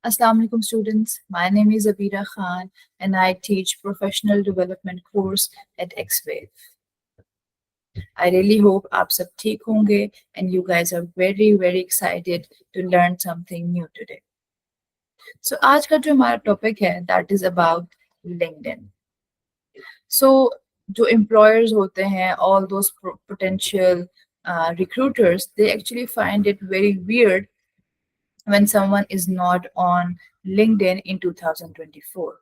Assalamu alaikum students. My name is Abira Khan and I teach professional development course at XWave. I really hope आप सब ठीक होंगे and you guys are very excited to learn something new today. So आज का जो हमारा topic है that is about LinkedIn. So जो employers होते हैं all those potential recruiters they actually find it very weird when someone is not on LinkedIn in 2024.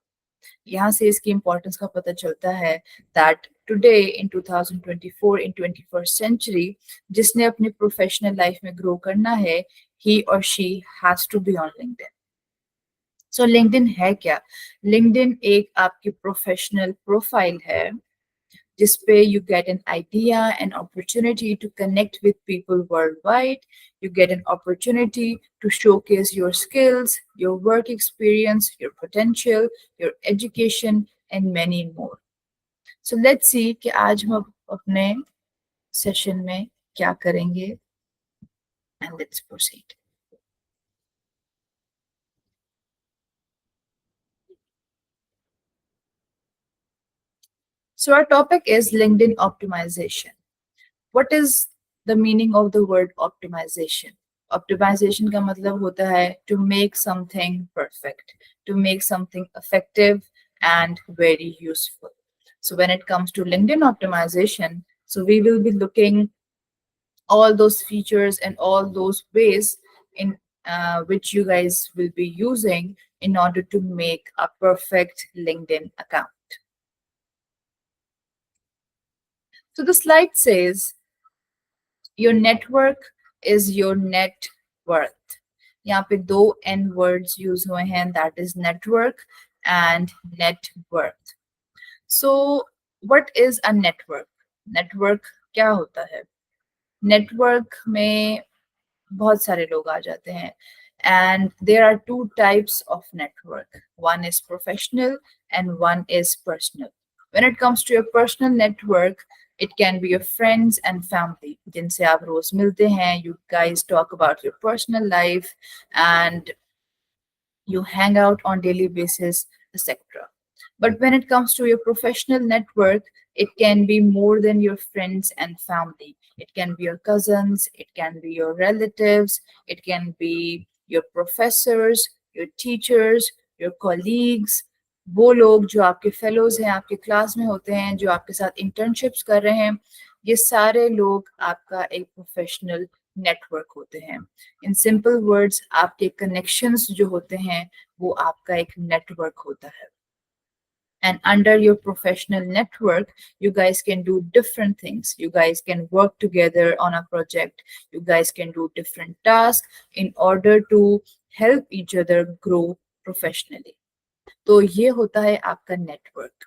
यहाँ से इसकी इम्पोर्टेंस का पता चलता है that today in 2024 in 21st century जिसने अपनी प्रोफेशनल लाइफ में ग्रो करना है ही और she has to be on LinkedIn so LinkedIn है क्या लिंक्डइन एक आपकी प्रोफेशनल प्रोफाइल है जिसपे you get an idea, an opportunity to connect with people worldwide. You get an opportunity to showcase your skills, your work experience, your potential, your education, and many more. So let's see कि आज हम अपने session में क्या करेंगे and let's proceed. So our topic is LinkedIn optimization. What is the meaning of the word optimization? Optimization का मतलब होता है to make something perfect, to make something effective and very useful. So when it comes to LinkedIn optimization, so we will be looking all those features and all those ways in which you guys will be using in order to make a perfect LinkedIn account. So the slide says your network is your net worth. यहाँ पे दो N words use हुए हैं that is network and net worth. So what is a network? Network क्या होता है? Network में बहुत सारे लोग आ जाते हैं and there are two types of network. One is professional and one is personal. When it comes to your personal network, it can be your friends and family जिनसे आप रोज मिलते हैं. You guys talk about your personal life and you hang out on daily basis, etc. But when it comes to your professional network, it can be more than your friends and family. It can be your cousins, it can be your relatives, it can be your professors, your teachers, your colleagues, वो लोग जो आपके fellows हैं आपके class में होते हैं जो आपके साथ इंटर्नशिप्स कर रहे हैं ये सारे लोग आपका एक प्रोफेशनल नेटवर्क होते हैं इन सिंपल वर्ड्स आपके कनेक्शंस जो होते हैं वो आपका एक नेटवर्क होता है and under your professional network you guys can do different things you guys can work together on a project you guys can do different tasks in order to help each other grow professionally तो ये होता है आपका network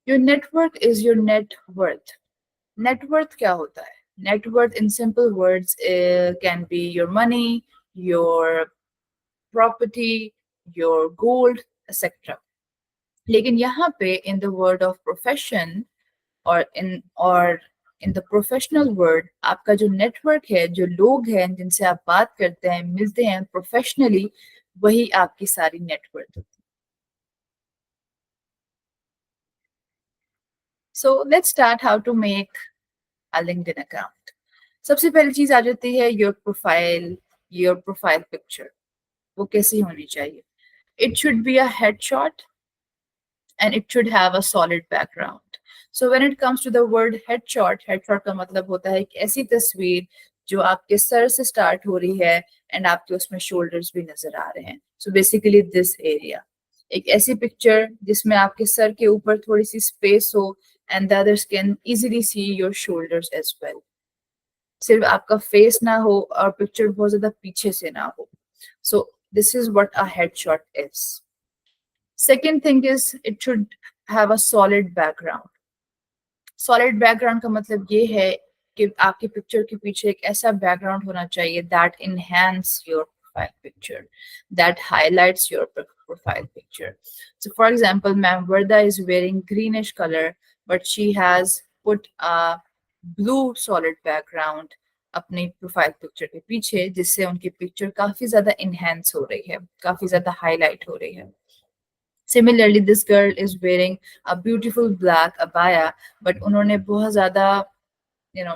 your network is your net worth net worth क्या होता है net worth in simple words can be your money your property your gold etc लेकिन यहाँ पे in the word of profession or in the professional word आपका जो network है जो लोग हैं जिनसे आप बात करते हैं मिलते हैं प्रोफेशनली वही आपकी सारी नेटवर्क होती है So let's start how to make a LinkedIn account. सबसे पहली चीज आ जाती है your profile picture. वो कैसी होनी चाहिए? It should be a headshot and it should have a solid background. So when it comes to the word headshot का मतलब होता है एक ऐसी तस्वीर जो आपके सर से स्टार्ट हो रही है एंड आपके उसमें शोल्डर्स भी नजर आ रहे हैं. So basically this area. एक ऐसी पिक्चर जिसमें आपके सर के ऊपर थोड़ी सी स्पेस हो and the others can easily see your shoulders as well. सिर्फ आपका फेस ना हो और पिक्चर बहुत ज्यादा पीछे से ना हो. So this is what a headshot is. Second thing is it should have a solid background. Solid background का मतलब ये है कि आपकी पिक्चर के पीछे एक ऐसा background होना चाहिए that enhance your profile picture, that highlights your profile picture. So for example, Ma'am Verda is wearing greenish color, but she has put a blue solid background अपनी प्रोफाइल पिक्चर के पीछे, जिससे उनकी पिक्चर काफी ज्यादा enhance हो रही है, काफी ज्यादा हाईलाइट हो रही है. Similarly, this girl is wearing a beautiful black abaya, but उन्होंने बहुत ज़्यादा,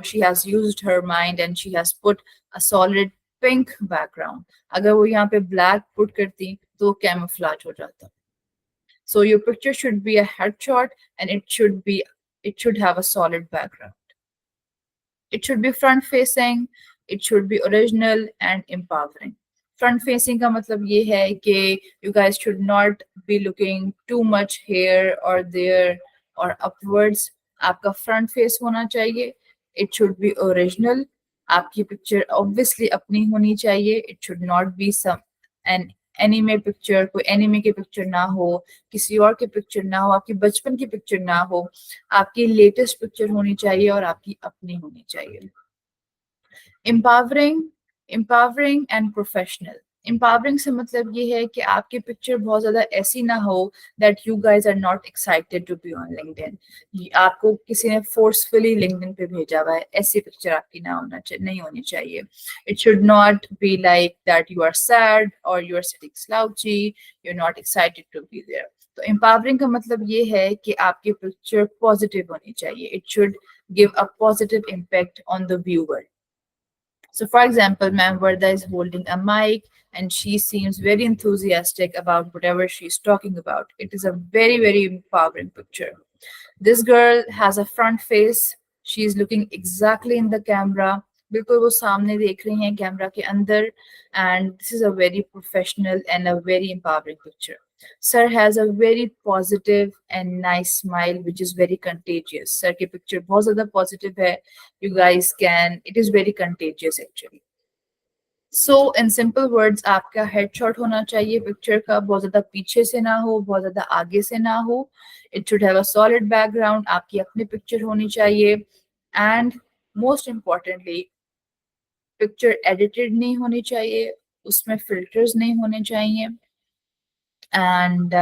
she has used her mind and she has put a solid pink background. अगर वो यहाँ पे black put करती तो camouflage हो जाता. So your picture should be a headshot and it should have a solid background. It should be front facing, it should be original and empowering. Front facing का मतलब ये है कि you guys should not be looking too much here or there or upwards. आपका front face होना चाहिए. It should be original. आपकी picture obviously अपनी होनी चाहिए. It should not be an anime picture. कोई anime की picture ना हो, किसी और की picture ना हो, आपकी बचपन की picture ना हो. आपकी latest picture होनी चाहिए और आपकी अपनी होनी चाहिए. empowering and professional. empowering से मतलब ये है कि आपकी पिक्चर बहुत ज्यादा ऐसी ना हो that you guys are not excited to be on LinkedIn. आपको किसी ने forcefully LinkedIn पे भेजा हुआ है, ऐसी पिक्चर आपकी नहीं होनी चाहिए. It should not be like that you are sad or you are sitting slouchy, you're not excited to be there. तो empowering का मतलब ये है कि आपकी पिक्चर पॉजिटिव होनी चाहिए. It should give a positive impact on the viewer. So, for example, Ma'am Varda is holding a mic and she seems very enthusiastic about whatever she's talking about. It is a very, very empowering picture. This girl has a front face. She is looking exactly in the camera. बिल्कुल वो सामने देख रही हैं camera के अंदर, and this is a very professional and a very empowering picture. Sir has a very positive and nice smile which is very contagious. Sir की picture बहुत ज़्यादा positive है. You guys can, it is very contagious actually. So in simple words, आपका headshot होना चाहिए picture का, बहुत ज़्यादा पीछे से ना हो, बहुत ज़्यादा आगे से ना हो. It should have a solid background. आपकी अपनी पिक्चर होनी चाहिए. And most importantly, picture edited नहीं होनी चाहिए, उसमें फिल्टर्स नहीं होने चाहिए. And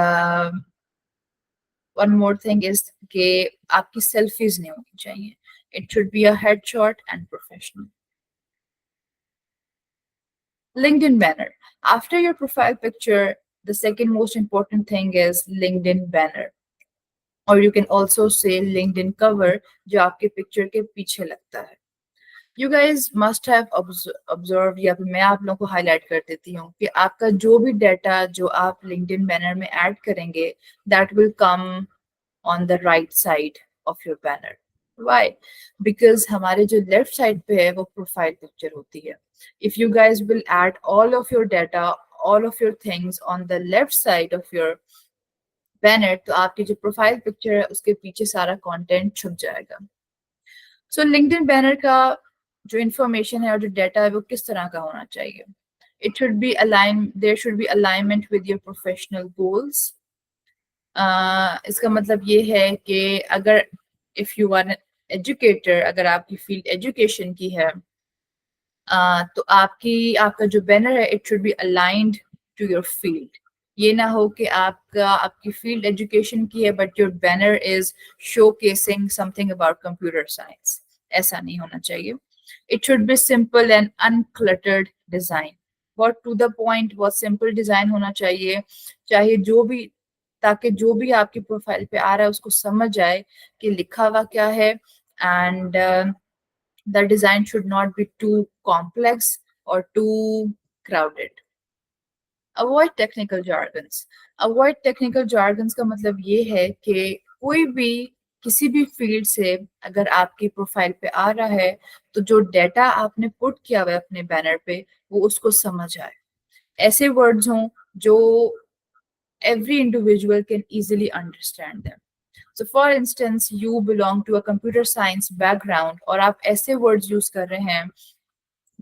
one more thing is कि आपकी सेल्फीज नहीं होनी चाहिए. It should be a headshot and professional. LinkedIn banner. After your profile picture, the second most important thing is LinkedIn banner. Or you can also say LinkedIn cover, जो आपके picture के पीछे लगता है. You guys must have observed, या फिर मैं आप लोगों को हाईलाइट कर देती हूँ कि आपका जो भी डाटा जो आप LinkedIn बैनर में ऐड करेंगे, that will come on the right side of your banner. Why? Because हमारे जो लेफ्ट साइड पे है वो प्रोफाइल पिक्चर होती है. If you guys will add all of your data, all of your things on the left side of your banner, तो आपकी जो प्रोफाइल पिक्चर है उसके पीछे सारा कंटेंट छुप जाएगा. सो LinkedIn बैनर का जो इंफॉर्मेशन है और जो डाटा है वो किस तरह का होना चाहिए. It should be align, there should be alignment with your professional goals. इसका मतलब ये है कि अगर इफ यू आर एजुकेटर, अगर आपकी फील्ड एजुकेशन की है, तो आपका जो बैनर है it should be aligned to your field. ये ना हो कि आपकी फील्ड एजुकेशन की है but your banner is showcasing something about computer science. ऐसा नहीं होना चाहिए. It should be simple and uncluttered design. बहुत टू द पॉइंट, बहुत सिंपल डिजाइन होना चाहिए, चाहे जो भी, ताकि जो भी आपकी प्रोफाइल पे आ रहा है उसको समझ जाए कि लिखा हुआ क्या है. And the design should not be too complex or too crowded. Avoid technical jargons. Avoid technical jargons का मतलब ये है कि कोई भी किसी भी फील्ड से अगर आपकी प्रोफाइल पे आ रहा है तो जो डेटा आपने पुट किया हुआ है अपने बैनर पे वो उसको समझ आए. ऐसे वर्ड्स हों जो every individual can easily understand them. So for instance, you belong to a computer science background और आप ऐसे words use कर रहे हैं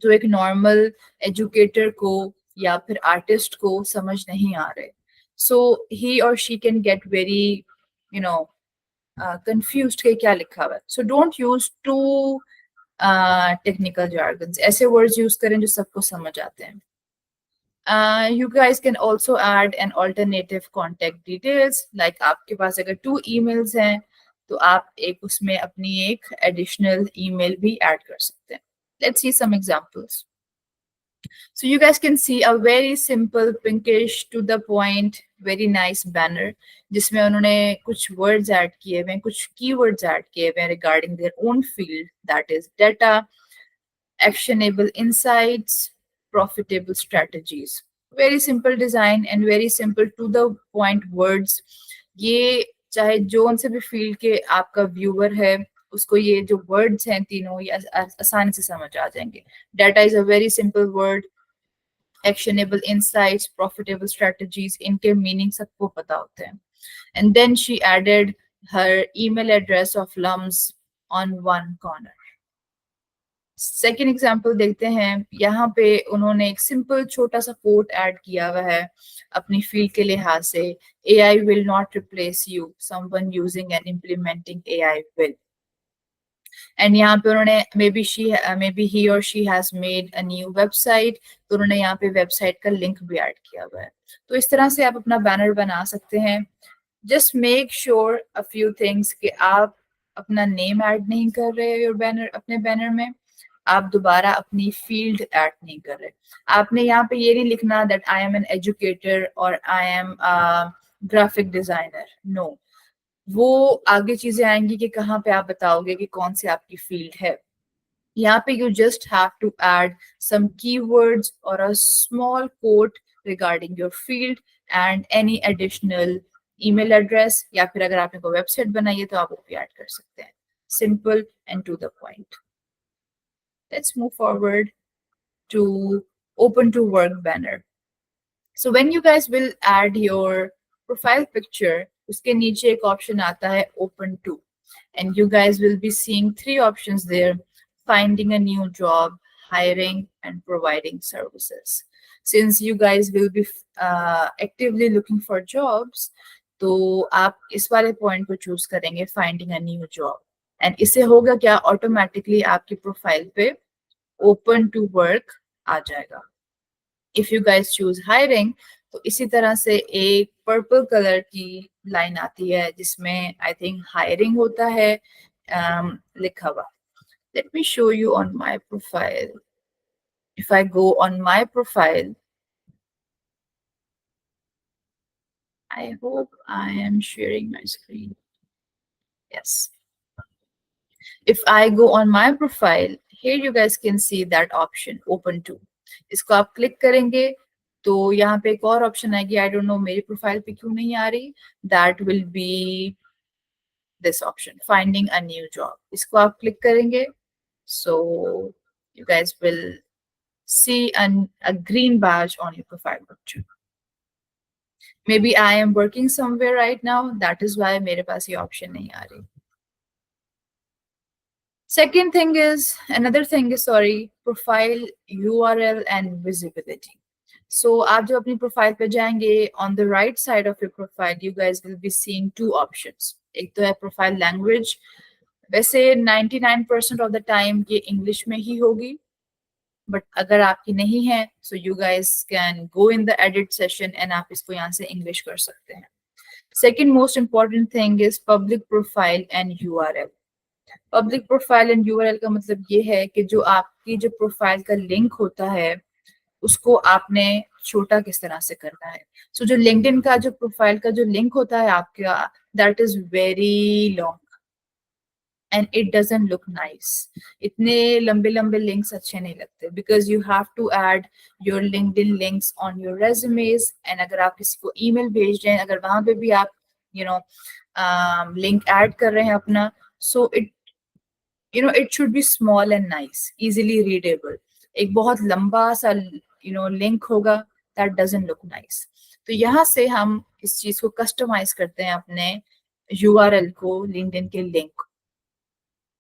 जो एक normal educator को या फिर artist को समझ नहीं आ रहे. So he or she can get very, confused कि क्या लिखा हुआ है. So don't use too technical jargons. ऐसे words use करें जो सबको समझ आते हैं. You guys can also add an alternative contact details. Like आपके पास अगर 2 emails हैं तो आप एक उसमें अपनी एक additional email भी add कर सकते हैं. Let's see some examples. So you guys can see a very simple pinkish to the point very nice banner जिसमें उन्होंने कुछ words add किए हुए हैं, कुछ keywords add किए हुए हैं regarding their own field, that is data, actionable insights, profitable strategies. Very simple design and very simple to the point words. ये चाहे जोन से भी फील्ड के आपका व्यूअर है उसको ये जो वर्ड्स हैं तीनों ये आसानी से समझ आ जाएंगे. Data is a very simple word. Actionable insights, profitable strategies, इनके मीनिंग सबको पता होते हैं. And then she added her email address of LUMS on one corner. Second example देखते हैं. यहाँ पे उन्होंने एक सिंपल छोटा सा कोट ऐड किया हुआ है अपनी फील्ड के लिहाज से. AI will not replace you, someone using and implementing AI will. And यहाँ पे उन्होंने मे बी ही और she has made a new website, तो उन्होंने यहाँ पे वेबसाइट का लिंक भी ऐड किया हुआ है. तो इस तरह से आप अपना बैनर बना सकते हैं. Just make sure a few things कि आप अपना नेम ऐड नहीं कर रहे योर बैनर, अपने बैनर में आप दोबारा अपनी फील्ड ऐड नहीं कर रहे. आपने यहाँ पे ये नहीं लिखना that I am an educator और I am graphic designer. No, वो आगे चीजें आएंगी कि कहाँ पे आप बताओगे कि कौन सी आपकी फील्ड है. यहाँ पे you just have to add some keywords और a small quote regarding your field and any additional email address, या फिर अगर आपने कोई वेबसाइट बनाई है तो आप वो भी ऐड कर सकते हैं. Simple and to the point. Let's move forward to open to work banner. So when you guys will add your profile picture, उसके नीचे एक option आता है open to, and you guys will be seeing three options there: finding a new job, hiring, and providing services. Since you guys will be actively looking for jobs, तो आप इस वाले point को choose करेंगे finding a new job. And इससे होगा क्या, automatically आपकी profile पे open to work आ जाएगा. If you guys choose hiring, तो इसी तरह से एक पर्पल कलर की लाइन आती है जिसमें आई थिंक हायरिंग होता है लिखा हुआ. Let me show you on my profile. If I go on my profile, I hope I am sharing my screen. Yes. If I go on my profile, here you guys can see that option open to. इसको आप click करेंगे तो यहाँ पे एक और option आएगी. I don't know मेरी प्रोफाइल पे क्यों नहीं आ रही. That will be this option, finding a new job. इसको आप क्लिक करेंगे so you guys will see a green badge on your profile picture. Maybe I am working somewhere right now, that is why मेरे पास ये option नहीं आ रही. Second thing is, another thing is, sorry, profile URL and visibility. So आप जब अपनी profile पे जाएंगे, on the right side of your profile, you guys will be seeing two options. एक तो है profile language. वैसे 99% of the time ये English में ही होगी. But अगर आपकी नहीं है, so you guys can go in the edit session and आप इसको यहाँ से English कर सकते हैं. Second most important thing is public profile and URL. Public profile and URL का मतलब ये है कि जो आपकी जो प्रोफाइल का लिंक होता है उसको आपने छोटा किस तरह से करना है. सो जो लिंक्डइन का जो प्रोफाइल का जो लिंक होता है आपका, that is very long and it doesn't look nice. इतने लंबे लंबे लिंक्स अच्छे नहीं लगते because you have to add your LinkedIn links on your resumes. एंड अगर आप किसी को ईमेल भेज रहे हैं, अगर वहां पे भी आप लिंक ऐड कर रहे हैं अपना, सो it should be small and nice, easily readable. एक बहुत लंबा सा लिंक होगा, that doesn't look nice. तो यहाँ से हम इस चीज को कस्टमाइज करते हैं अपने URL को, LinkedIn के link.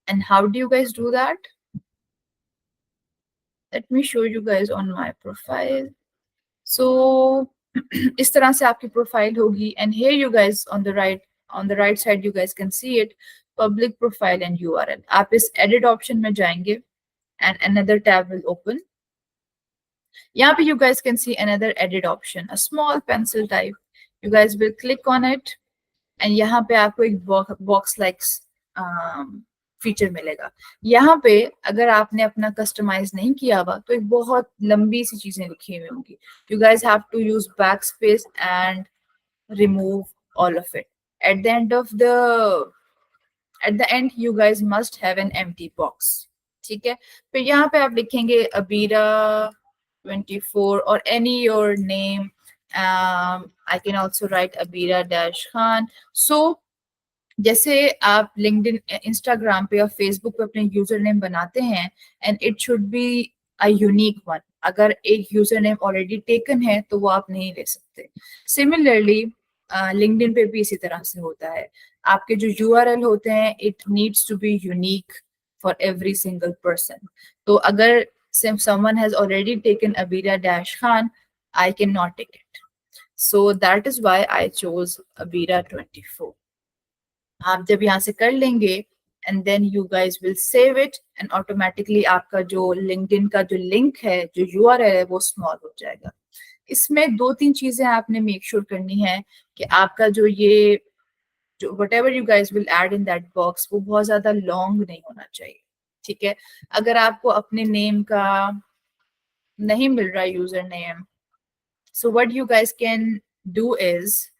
And how do you guys do that? Let me show you guys on my profile. So इस तरह से आपकी प्रोफाइल होगी. And here you guys on the right side you guys can see it, public profile and URL. आप इस edit option में जाएंगे and another tab will open. यहाँ पे you guys can see another edit option, a small pencil type. You guys will click on it and यहाँ पे आपको एक box like फीचर मिलेगा। यहाँ पे अगर आपने अपना कस्टमाइज नहीं किया हुआ तो एक बहुत लंबी सी चीजें लिखी हुई होंगी। You guys have to use backspace and remove all of it. At the end of the at the end you guys must have an empty box. ठीक है, फिर यहाँ पे आप लिखेंगे Abira 24 or any your name. I can also write Abira dash Khan. So जैसे आप LinkedIn, Instagram पे या फेसबुक पे अपने यूजर नेम बनाते हैं and it should be a unique one. अगर एक यूजर नेम ऑलरेडी टेकन है तो वो आप नहीं ले सकते। सिमिलरली लिंक्डइन पे भी इसी तरह से होता है। आपके जो यूआरएल होते हैं it needs to be unique for every single person. तो अगर someone has already taken Abira dash Khan, I cannot take it. So that is why I chose Abira 24. आप जब यहाँ से कर लेंगे and then you guys will save it and automatically आपका जो लिंक्डइन का जो लिंक है, जो यूआरएल है, वो स्मॉल हो जाएगा। इसमें दो तीन चीजें आपने मेक श्योर करनी है कि आपका जो ये जो whatever you guys will add in that box वो बहुत ज्यादा लॉन्ग नहीं होना चाहिए। ठीक है, अगर आपको अपने नेम का नहीं मिल रहा user name, so what you guys can do is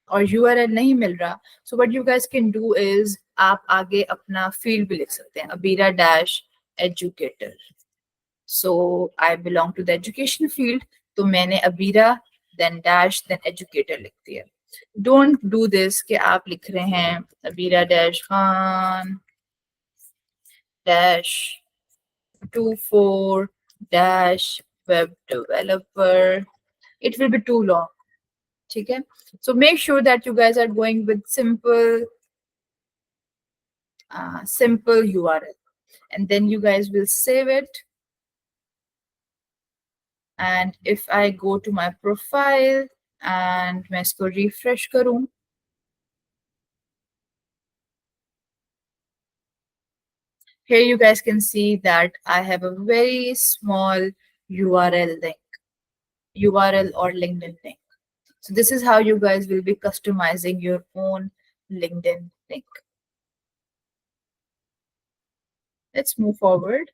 और यूआरएल नहीं मिल रहा, so what you guys can do is आप आगे अपना फील्ड भी लिख सकते हैं, Abeera dash educator. so I belong to the education field, तो मैंने Abeera then dash then educator लिख दिया। डोंट डू दिस कि आप लिख रहे हैं Abeera dash Khan dash 24 dash web developer. It will be too long. ठीक है, so make sure that you guys are going with simple URL and then you guys will save it. And if I go to my profile and मैं इसको refresh करूं, here you guys can see that I have a very small URL or LinkedIn link. So this is how you guys will be customizing your own LinkedIn link. Let's move forward.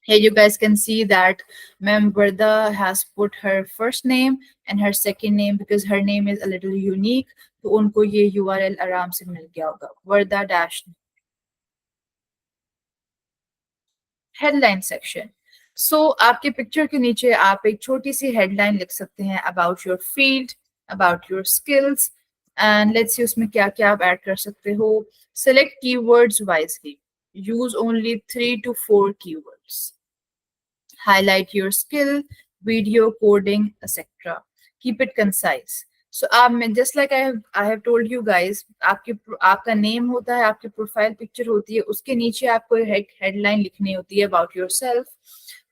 Here you guys can see that Ma'am Varda has put her first name and her second name because her name is a little unique. तो उनको ये URL आराम से मिल गया होगा, Varda dash headline section. So आपके picture के नीचे आप एक छोटी सी हेडलाइन लिख सकते हैं about your field, about your skills, and let's see उसमें क्या क्या आप ऐड कर सकते हो। Select keywords wisely. Use only 3 to 4 keywords. Highlight your skill, video, coding, etc. Keep it concise. So just like I have told you guys, आपका name होता है, आपकी प्रोफाइल पिक्चर होती है, उसके नीचे आपको हेडलाइन लिखनी होती है अबाउट योरसेल्फ,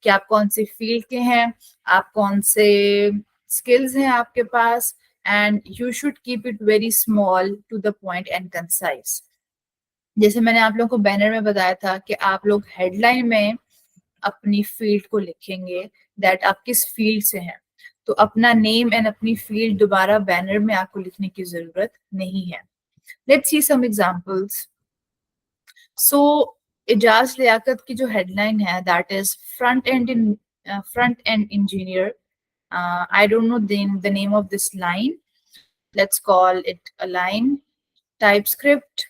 कि आप कौन से फील्ड के हैं, आप कौन से स्किल्स हैं आपके पास, and you should keep it very small to the point and concise. जैसे मैंने आप लोगों को बैनर में बताया था कि आप लोग हेडलाइन में अपनी फील्ड को लिखेंगे, दैट आप किस फील्ड से हैं, तो अपना नेम एंड अपनी फील्ड दोबारा बैनर में आपको लिखने की जरूरत नहीं है। Let's see some examples. So Ijaz Liaquat की जो हेडलाइन है that is front end engineer. I don't know the name of this line. Let's call it a line. TypeScript,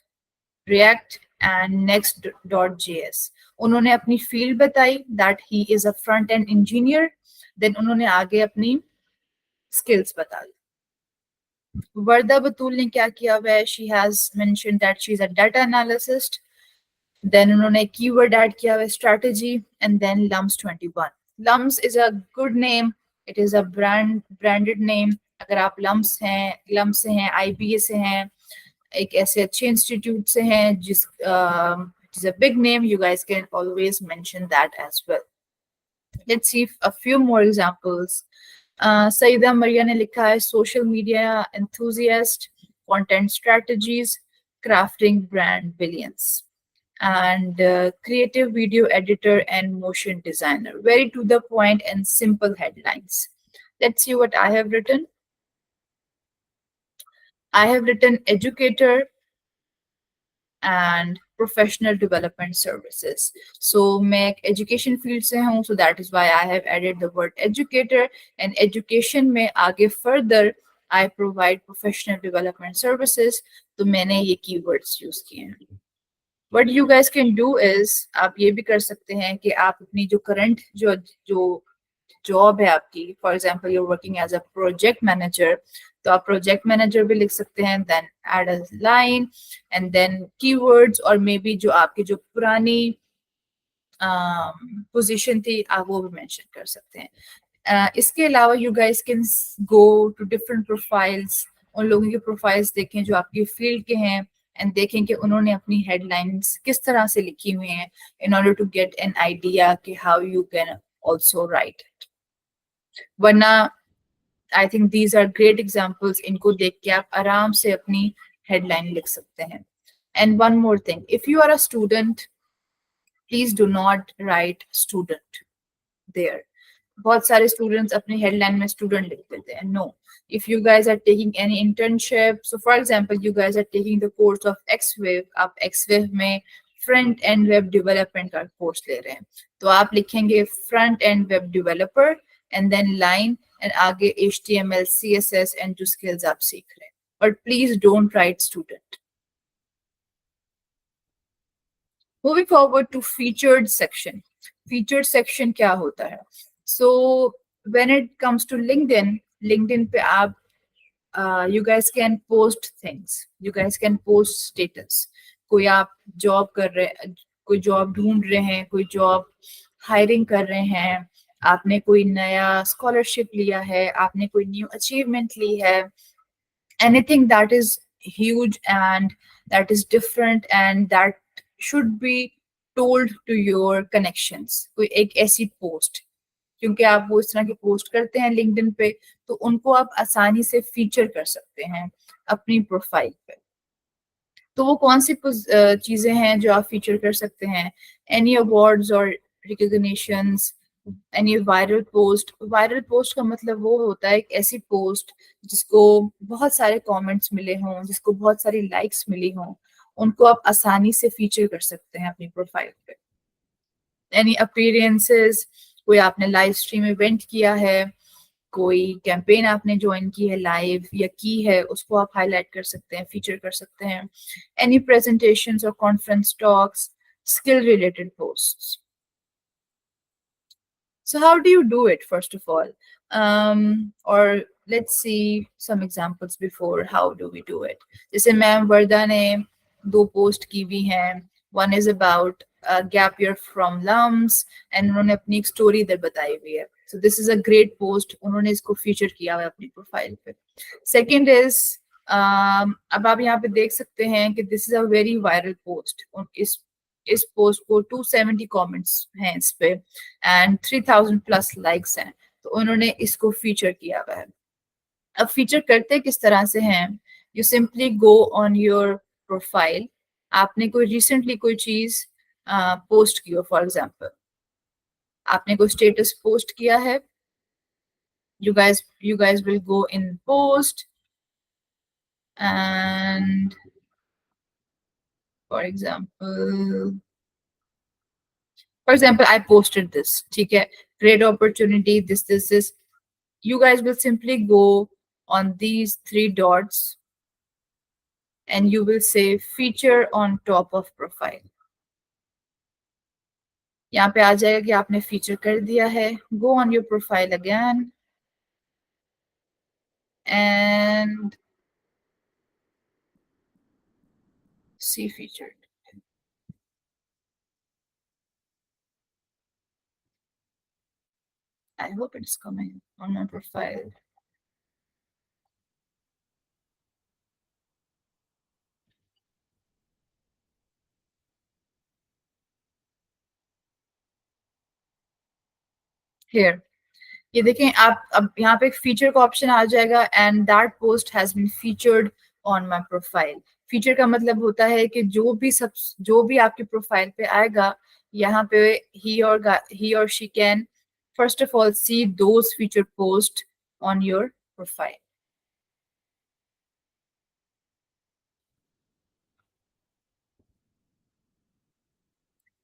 React and Next.js. उन्होंने अपनी फील्ड बताई that he is a front end engineer. Then उन्होंने आगे अपनी skills बता दी। वर्दा बतूल ने क्या किया हुआ है, she has mentioned that she is a data analyst. Then उन्होंने कीवर्ड ऐड किया हुआ है strategy and then Lums 21. Lums is a good name. It is a branded name. अगर आप लम्स से हैं, IBA से हैं, एक ऐसे अच्छे इंस्टीट्यूट से हैं जिस it is a big name, you guys can always mention that as well. Let's see a few more examples. Saeeda मरिया ने लिखा है social media enthusiast, content strategies, crafting brand billions, and creative video editor and motion designer. Very to the point and simple headlines. Let's see what I have written. I have written educator, and professional development services. So मैं एक education field से हूँ, so that is why I have added the word educator. And education में आगे further I provide professional development services. तो मैंने ये keywords use किए हैं. What you guys can do is आप ये भी कर सकते हैं कि आप अपनी जो current जो जो जॉब है आपकी, for example your working as a project manager, तो आप प्रोजेक्ट मैनेजर भी लिख सकते हैं, then add a line and then keywords, और मे बी जो आपकी जो पुरानी पोजीशन थी आप वो भी मेंशन कर सकते हैं. इसके अलावा you guys can go to different profiles, उन लोगों की प्रोफाइल्स देखें जो आपकी फील्ड के हैं, एंड देखें कि उन्होंने अपनी हेडलाइंस किस तरह से लिखी हुई हैं, in order to get an idea कि how you can also write. वरना I think these are great examples, इनको देख के आप आराम से अपनी हेडलाइन लिख सकते हैं. And one more thing, if you are a student, please do not write student there. बहुत सारे स्टूडेंट्स अपनी हेडलाइन में स्टूडेंट लिख देते हैं. No, if you guys are taking any internship, so for example you guys are taking the course of XWave, आप XWave में front end web development का कोर्स ले रहे हैं, तो आप लिखेंगे front end web developer and then line and आगे HTML CSS एंड जो स्किल्स आप सीख रहे हैं, but please don't write student. Moving forward to featured section. Featured section क्या होता है? So when it comes to LinkedIn, LinkedIn पे आप you guys can post things, you guys can post status. कोई आप जॉब कर रहे हैं, कोई जॉब ढूंढ रहे हैं, कोई जॉब हायरिंग कर रहे हैं, आपने कोई नया स्कॉलरशिप लिया है, आपने कोई न्यू अचीवमेंट ली है, anything that is huge and that is different and that should be told to your connections. कोई एक ऐसी पोस्ट, क्योंकि आप वो इस तरह की पोस्ट करते हैं लिंक्डइन पे, तो उनको आप आसानी से फीचर कर सकते हैं अपनी प्रोफाइल पे. तो वो कौन सी चीजें हैं जो आप फीचर कर सकते हैं? एनी अवार्ड्स और recognitions, any viral post. Viral post का मतलब वो होता है एक ऐसी पोस्ट जिसको बहुत सारे कमेंट्स मिले हों, जिसको बहुत सारी लाइक्स मिली हों, उनको आप आसानी से फीचर कर सकते हैं अपनी प्रोफाइल पे. एनी अपीयरेंसेस, कोई आपने लाइव स्ट्रीम इवेंट किया है, कोई कैंपेन आपने ज्वाइन की है लाइव या की है, उसको आप हाईलाइट कर सकते हैं, फीचर कर सकते हैं. एनी प्रेजेंटेशंस और conference talks, skill related posts. So how do you do it first of all? Or let's see some examples before how do we do it. जैसे मैम वर्दा ने दो पोस्ट की हुई हैं. One is about gap year from LUMS and उन्होंने अपनी एक story इधर बताई हुई है. So this is a great post, उन्होंने इसको फीचर किया हुआ है अपनी प्रोफाइल पे. Second is अब आप यहाँ पे देख सकते हैं कि this is a very viral post. इस पोस्ट को 270 कमेंट्स हैं इस पे एंड 3000 प्लस लाइक्स हैं, तो उन्होंने इसको फीचर किया हुआ है. अब फीचर करते किस तरह से हैं? You simply go on your profile. आपने कोई रिसेंटली कोई चीज पोस्ट की हो, फॉर एग्जांपल आपने कोई स्टेटस पोस्ट किया है, you guys will go in post and for example I posted this, ठीक है, great opportunity, this. You guys will simply go on these three dots and you will say feature on top of profile. यहाँ पे आ जाएगा कि आपने feature कर दिया है. Go on your profile again and see featured. I hope it's coming on my profile. Here, ये देखें आप, अब यहाँ पे एक फीचर का ऑप्शन आ जाएगा and that post has been featured on my profile. Feature का मतलब होता है कि जो भी आपकी प्रोफाइल पे आएगा, यहाँ पे he or she can first of all see those featured posts on your profile.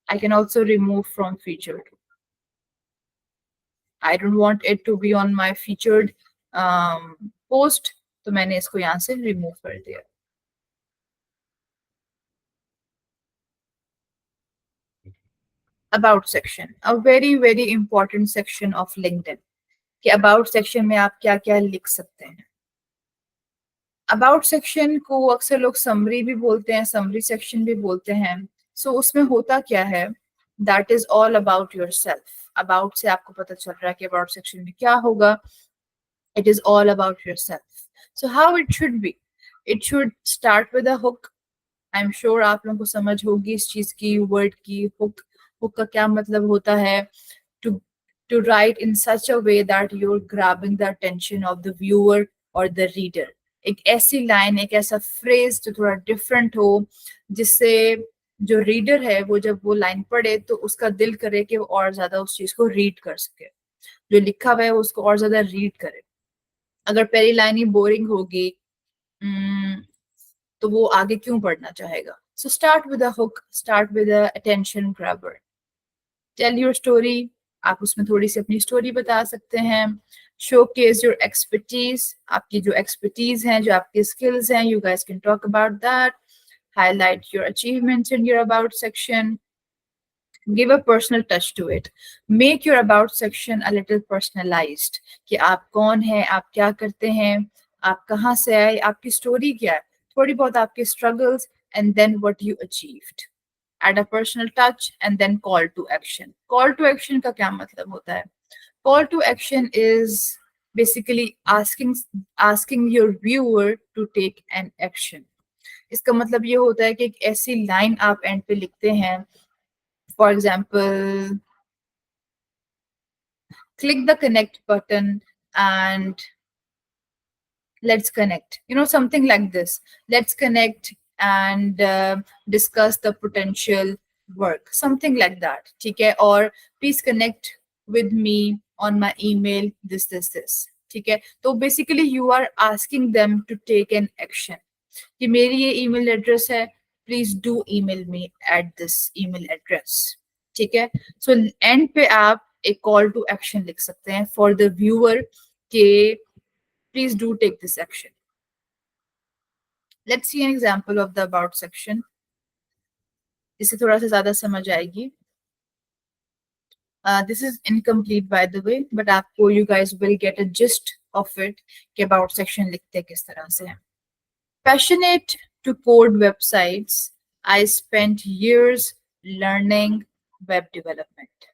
I can also remove from featured. I don't want it to be on my featured post, तो मैंने इसको यहाँ से remove कर दिया. About section, a very very important section of LinkedIn. कि about section में आप क्या क्या लिख सकते हैं. About section को अक्सर लोग summary भी बोलते हैं, summary section भी बोलते हैं. So उसमें होता क्या है? That is all about yourself. About से आपको पता चल रहा है कि about section में क्या होगा. It is all about yourself. So how it should be? It should start with a hook. I'm sure आप लोगों को समझ होगी इस चीज की, word की. Hook, hook का क्या मतलब होता है? To write in such a way that you're grabbing the attention of the viewer or the reader. एक ऐसी लाइन, एक ऐसा फ्रेज जो थोड़ा डिफरेंट हो, जिससे जो रीडर है वो जब वो लाइन पढ़े तो उसका दिल करे कि वो और ज्यादा उस चीज को रीड कर सके, जो लिखा हुआ है उसको और ज्यादा रीड करे. अगर पहली लाइन ही बोरिंग होगी तो वो आगे क्यों पढ़ना चाहेगा. So start with a hook, start with a attention grabber. Tell your story, आप उसमें थोड़ी सी अपनी स्टोरी बता सकते हैं. शोकेस योर एक्सपर्टीज, आपकी जो एक्सपर्टीज हैं, जो आपकी स्किल्स हैं, you guys can talk about that. Highlight your achievements in your about section. Give a personal touch to it. Make your about section a little personalized. कि आप कौन हैं, आप क्या करते हैं, आप कहाँ से आए, आपकी स्टोरी क्या है, थोड़ी बहुत आपके struggles, and then what you achieved. Add a personal touch and then call to action. Call to action का क्या मतलब होता है? Call to action is basically asking your viewer to take an action. इसका मतलब ये होता है कि एक ऐसी लाइन आप एंड पे लिखते हैं. For example, click the connect button and let's connect. You know, something like this. Let's connect and discuss the potential work. Something like that. ठीक है? Or please connect with me on my email, this. ठीक है? तो basically you are asking them to take an action. कि मेरी ये email address है, please do email me at this email address. ठीक है. सो एंड पे आप एक कॉल टू एक्शन लिख सकते हैं फॉर द व्यूअर के please do take this action. Let's see an example of the about section. इससे थोड़ा सा ज्यादा समझ आएगी. This is incomplete by the way, but आपको you guys will get a gist of it कि about section लिखते किस तरह से हैं. Passionate to code websites, I spent years learning web development.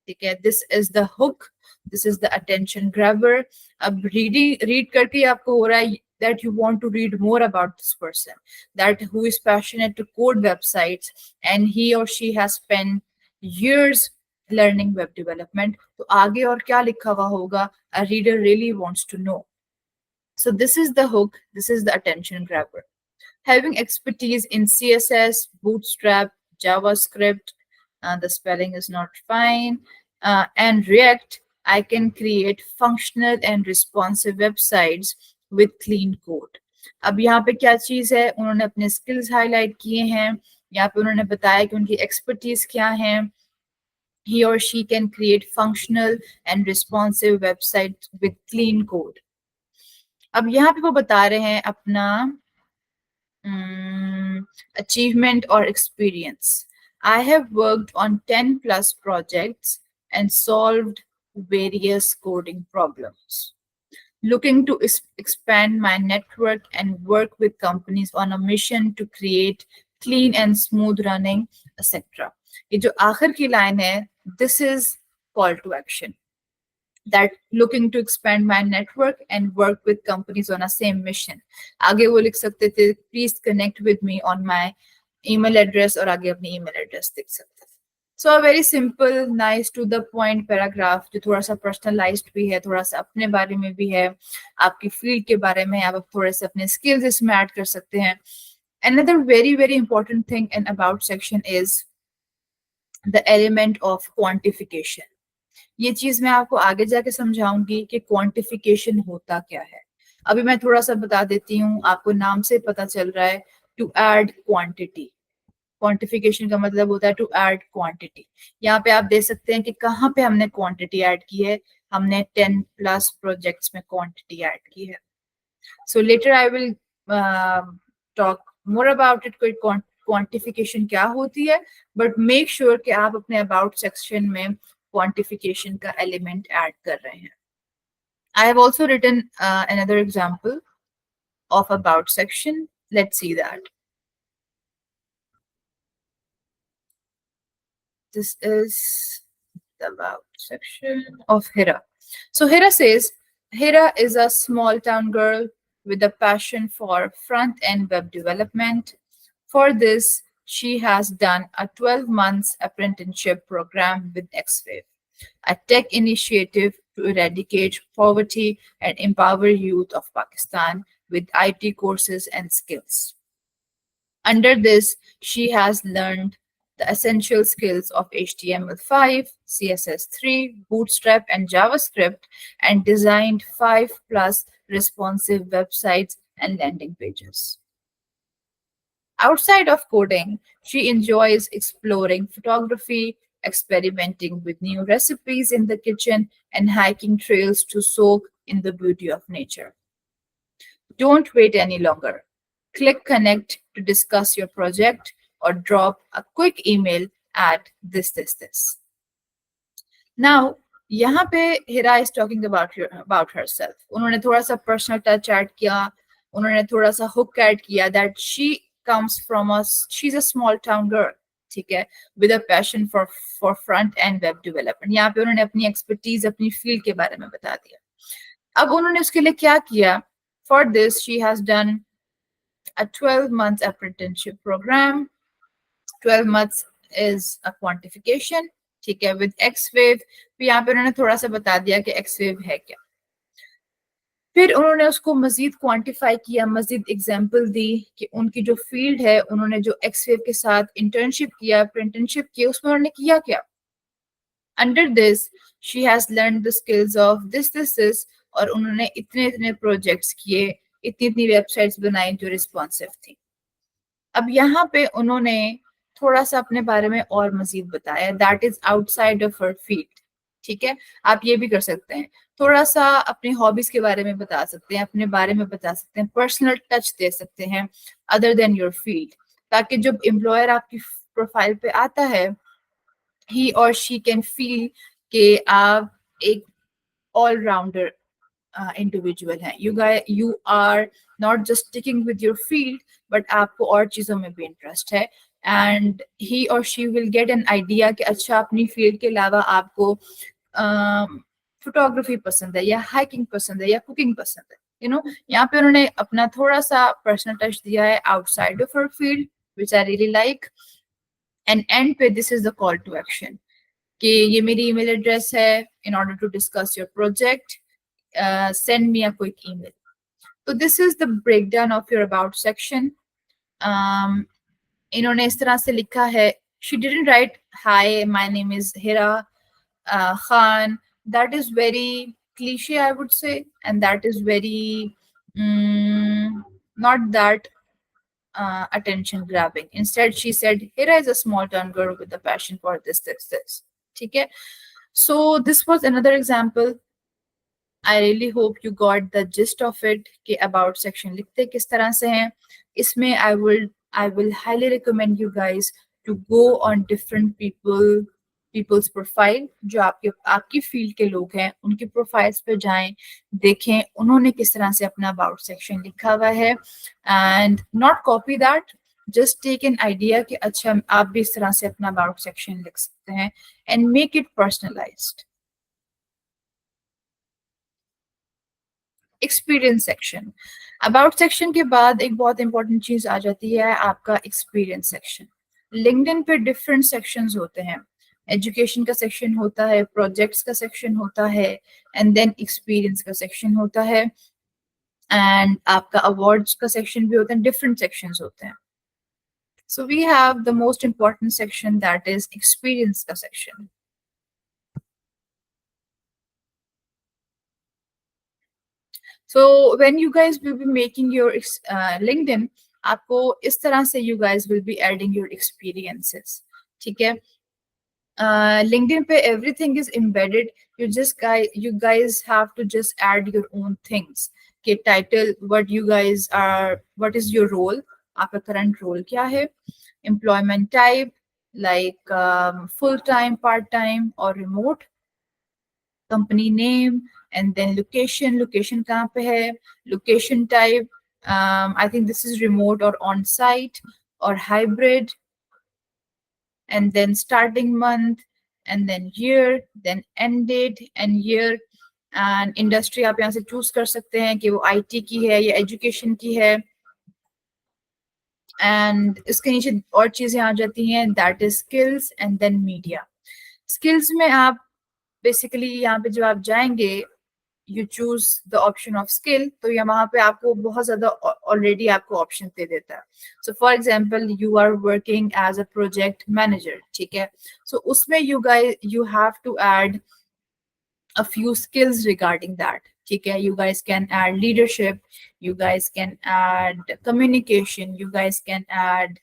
ठीक है, this is the hook, this is the attention grabber. अब read करके आपको हो रहा है that you want to read more about this person, that who is passionate to code websites and he or she has spent years learning web development. तो आगे और क्या लिखा हुआ होगा, a reader really wants to know. So this is the hook, this is the attention grabber. Having expertise in CSS, Bootstrap, JavaScript, the spelling is not fine, and React, I can create functional and responsive websites with clean code. अब यहाँ पे क्या चीज है, उन्होंने अपने skills highlight किए हैं, यहाँ पे उन्होंने बताया कि उनकी expertise क्या है. He or she can create functional and responsive websites with clean code. अब यहाँ पे वो बता रहे हैं अपना achievement or experience. I have worked on 10 plus projects and solved various coding problems. Looking to expand my network and work with companies on a mission to create clean and smooth running, etc. ये जो आखिर की line है, this is call to action. That looking to expand my network and work with companies on a same mission. आगे वो लिख सकते थे please connect with me on my email address और आगे अपनी email address लिख सकते थे. So a very simple, nice to the point paragraph जो थोड़ा सा personalized भी है, थोड़ा सा अपने बारे में भी है, आपकी field के बारे में, आप थोड़े से अपने skills इसमें add कर सकते हैं. Another very very important thing in about section is the element of quantification. ये चीज मैं आपको आगे जाके समझाऊंगी कि क्वांटिफिकेशन होता क्या है. अभी मैं थोड़ा सा बता देती हूँ, आपको नाम से पता चल रहा है टू ऐड क्वांटिटी. क्वांटिफिकेशन का मतलब होता है टू ऐड क्वांटिटी। यहाँ पे आप देख सकते हैं कि कहाँ पे हमने क्वांटिटी ऐड की है, हमने 10+ प्रोजेक्ट्स में क्वांटिटी ऐड की है। So later I will talk more about it, कोई क्वांटिफिकेशन क्या होती है, बट मेक श्योर कि आप अपने अबाउट सेक्शन में क्वांटिफिकेशन का एलिमेंट ऐड कर रहे हैं। I have also written another example of about section. Let's see that. This is the about section of Hira. So Hira says, Hira is a small town girl with a passion for front end web development. For this, she has done a 12 months apprenticeship program with XWave, a tech initiative to eradicate poverty and empower youth of Pakistan with IT courses and skills. Under this, she has learned the essential skills of HTML5, CSS3, Bootstrap, and JavaScript, and designed 5+ responsive websites and landing pages. Outside of coding, she enjoys exploring photography, experimenting with new recipes in the kitchen, and hiking trails to soak in the beauty of nature. Don't wait any longer. Click connect to discuss your project or drop a quick email at this. Now, यहाँ पे हिरा is talking about herself. उन्होंने थोड़ा सा personal touch add किया, उन्होंने थोड़ा सा hook add किया that she comes from us, she's a small town girl, ठीक है, with a passion for front end web development. यहाँ पे उन्होंने अपनी expertise, अपनी field के बारे में बता दिया. अब उन्होंने उसके लिए क्या किया? For this, she has done a 12 months apprenticeship program. 12 months is a quantification, ठीक है, with XWave. फिर यहाँ पे उन्होंने थोड़ा सा बता दिया कि XWave है क्या. फिर उन्होंने उसको मजीद क्वांटिफाई किया, मजीद एग्जांपल दी कि उनकी जो फील्ड है, उन्होंने जो XWave के साथ इंटर्नशिप किया, अप्रेंटिसशिप किया, उसमें उन्होंने किया क्या. Under this, she has learned the skills of this, और उन्होंने इतने प्रोजेक्ट्स किए, इतनी वेबसाइट्स बनाई जो रिस्पॉन्सिव थी. अब यहाँ पे उन्होंने थोड़ा सा अपने बारे में और मजीद बताया, that is outside of her field. ठीक है, आप ये भी कर सकते हैं, थोड़ा सा अपनी हॉबीज के बारे में बता सकते हैं, अपने बारे में बता सकते हैं, पर्सनल टच दे सकते हैं अदर देन योर फील्ड, ताकि जब एम्प्लॉयर आपकी प्रोफाइल पे आता है, he or she can feel कि आप एक all-rounder इंडिविजुअल हैं. You are not just sticking with your field, but आपको और चीज़ों में भी इंटरेस्ट है, and he or she will get an idea कि अच्छा अपनी फील्ड के अलावा आपको फोटोग्राफी पसंद है, या हाइकिंग पसंद है, या कुकिंग पसंद है. यहाँ पे उन्होंने अपना थोड़ा सा पर्सनल टच दिया है outside of her field, which I really like. And end पे this is the call to action कि ये मेरी ईमेल एड्रेस है, in order to discuss your project send me a quick email. So this is the breakdown of your about section. इन्होंने इस तरह से लिखा है, she didn't write hi my name is Hira Khan. That is very cliche, I would say, and that is very not that attention grabbing. Instead she said Hira is a small town girl with a passion for this. ठीक है. So this was another example. I really hope you got the gist of it कि about section लिखते किस तरह से हैं. इसमें I will highly recommend you guys to go on different people's profile, जो आपकी फील्ड के लोग हैं, उनके प्रोफाइल्स पे जाएं, देखें उन्होंने किस तरह से अपना about section लिखा हुआ है, and not copy that, just take an idea कि अच्छा आप भी इस तरह से अपना about section लिख सकते हैं, and make it personalized. Experience section. About section के बाद एक बहुत इंपॉर्टेंट चीज आ जाती है आपका एक्सपीरियंस सेक्शन. लिंक्डइन पे डिफरेंट सेक्शंस होते हैं. एजुकेशन का सेक्शन होता है, प्रोजेक्ट्स का सेक्शन होता है, एंड देन एक्सपीरियंस का सेक्शन होता है, एंड आपका अवार्ड्स का सेक्शन भी होता है. डिफरेंट सेक्शंस होते हैं. So we have the most important section, that is experience का सेक्शन. So when you guys will be making your LinkedIn, आपको इस तरह से you guys will be adding your experiences. ठीक है. LinkedIn पे everything is embedded. You guys have to just add your own things. के title, what is your role? आपका current role क्या है? Employment type, like full time, part time, or remote. Company name, and then location कहाँ पे है? Location type, I think this is remote or on site or hybrid, and then starting month, and then year, then end date and year, and industry आप यहाँ से choose कर सकते हैं कि वो IT की है या education की है, and इसके नीचे और चीजें आ जाती हैं, that is skills, and then media. Skills में आप basically यहाँ पे जब आप जाएंगे, you choose the option of skill, तो ये वहाँ पे आपको बहुत ज़्यादा already आपको option दे देता है. So for example, you are working as a project manager, ठीक है? So उसमें you have to add a few skills regarding that. ठीक है? You guys can add leadership, you guys can add communication, you guys can add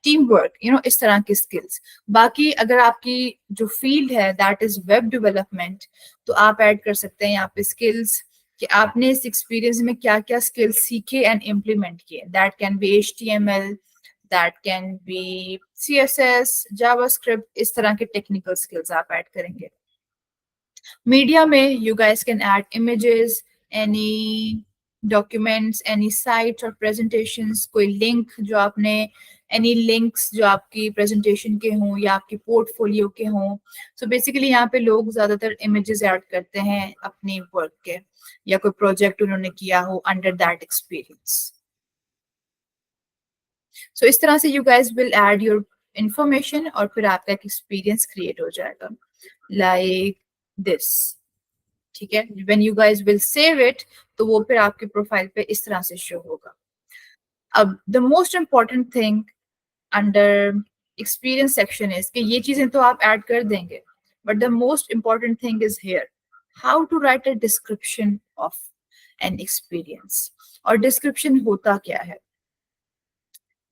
teamwork, इस तरह की skills. बाकी अगर आपकी जो field है that is web development, तो आप add कर सकते हैं यहाँ पे skills कि आपने इस experience में क्या क्या skills सीखे and implement किए. That can be HTML, that can be CSS, JavaScript, इस तरह के technical skills आप add करेंगे. Media में you guys can add images, any documents, any sites or presentations, कोई link जो आपने, any links जो आपकी presentation के हों या आपकी portfolio के हों. So basically यहाँ पे लोग ज़्यादातर images add करते हैं अपनी work के, या कोई project उन्होंने किया हो under that experience. So इस तरह से you guys will add your information और फिर आपका एक experience create हो जाएगा. Like this. ठीक है? When you guys will save it, तो वो फिर आपके प्रोफाइल पे इस तरह से शो होगा. अब the most important thing under experience section is कि ये चीजें तो आप ऐड कर देंगे, but the most important thing is here, how to write a description of an experience. और description होता क्या है?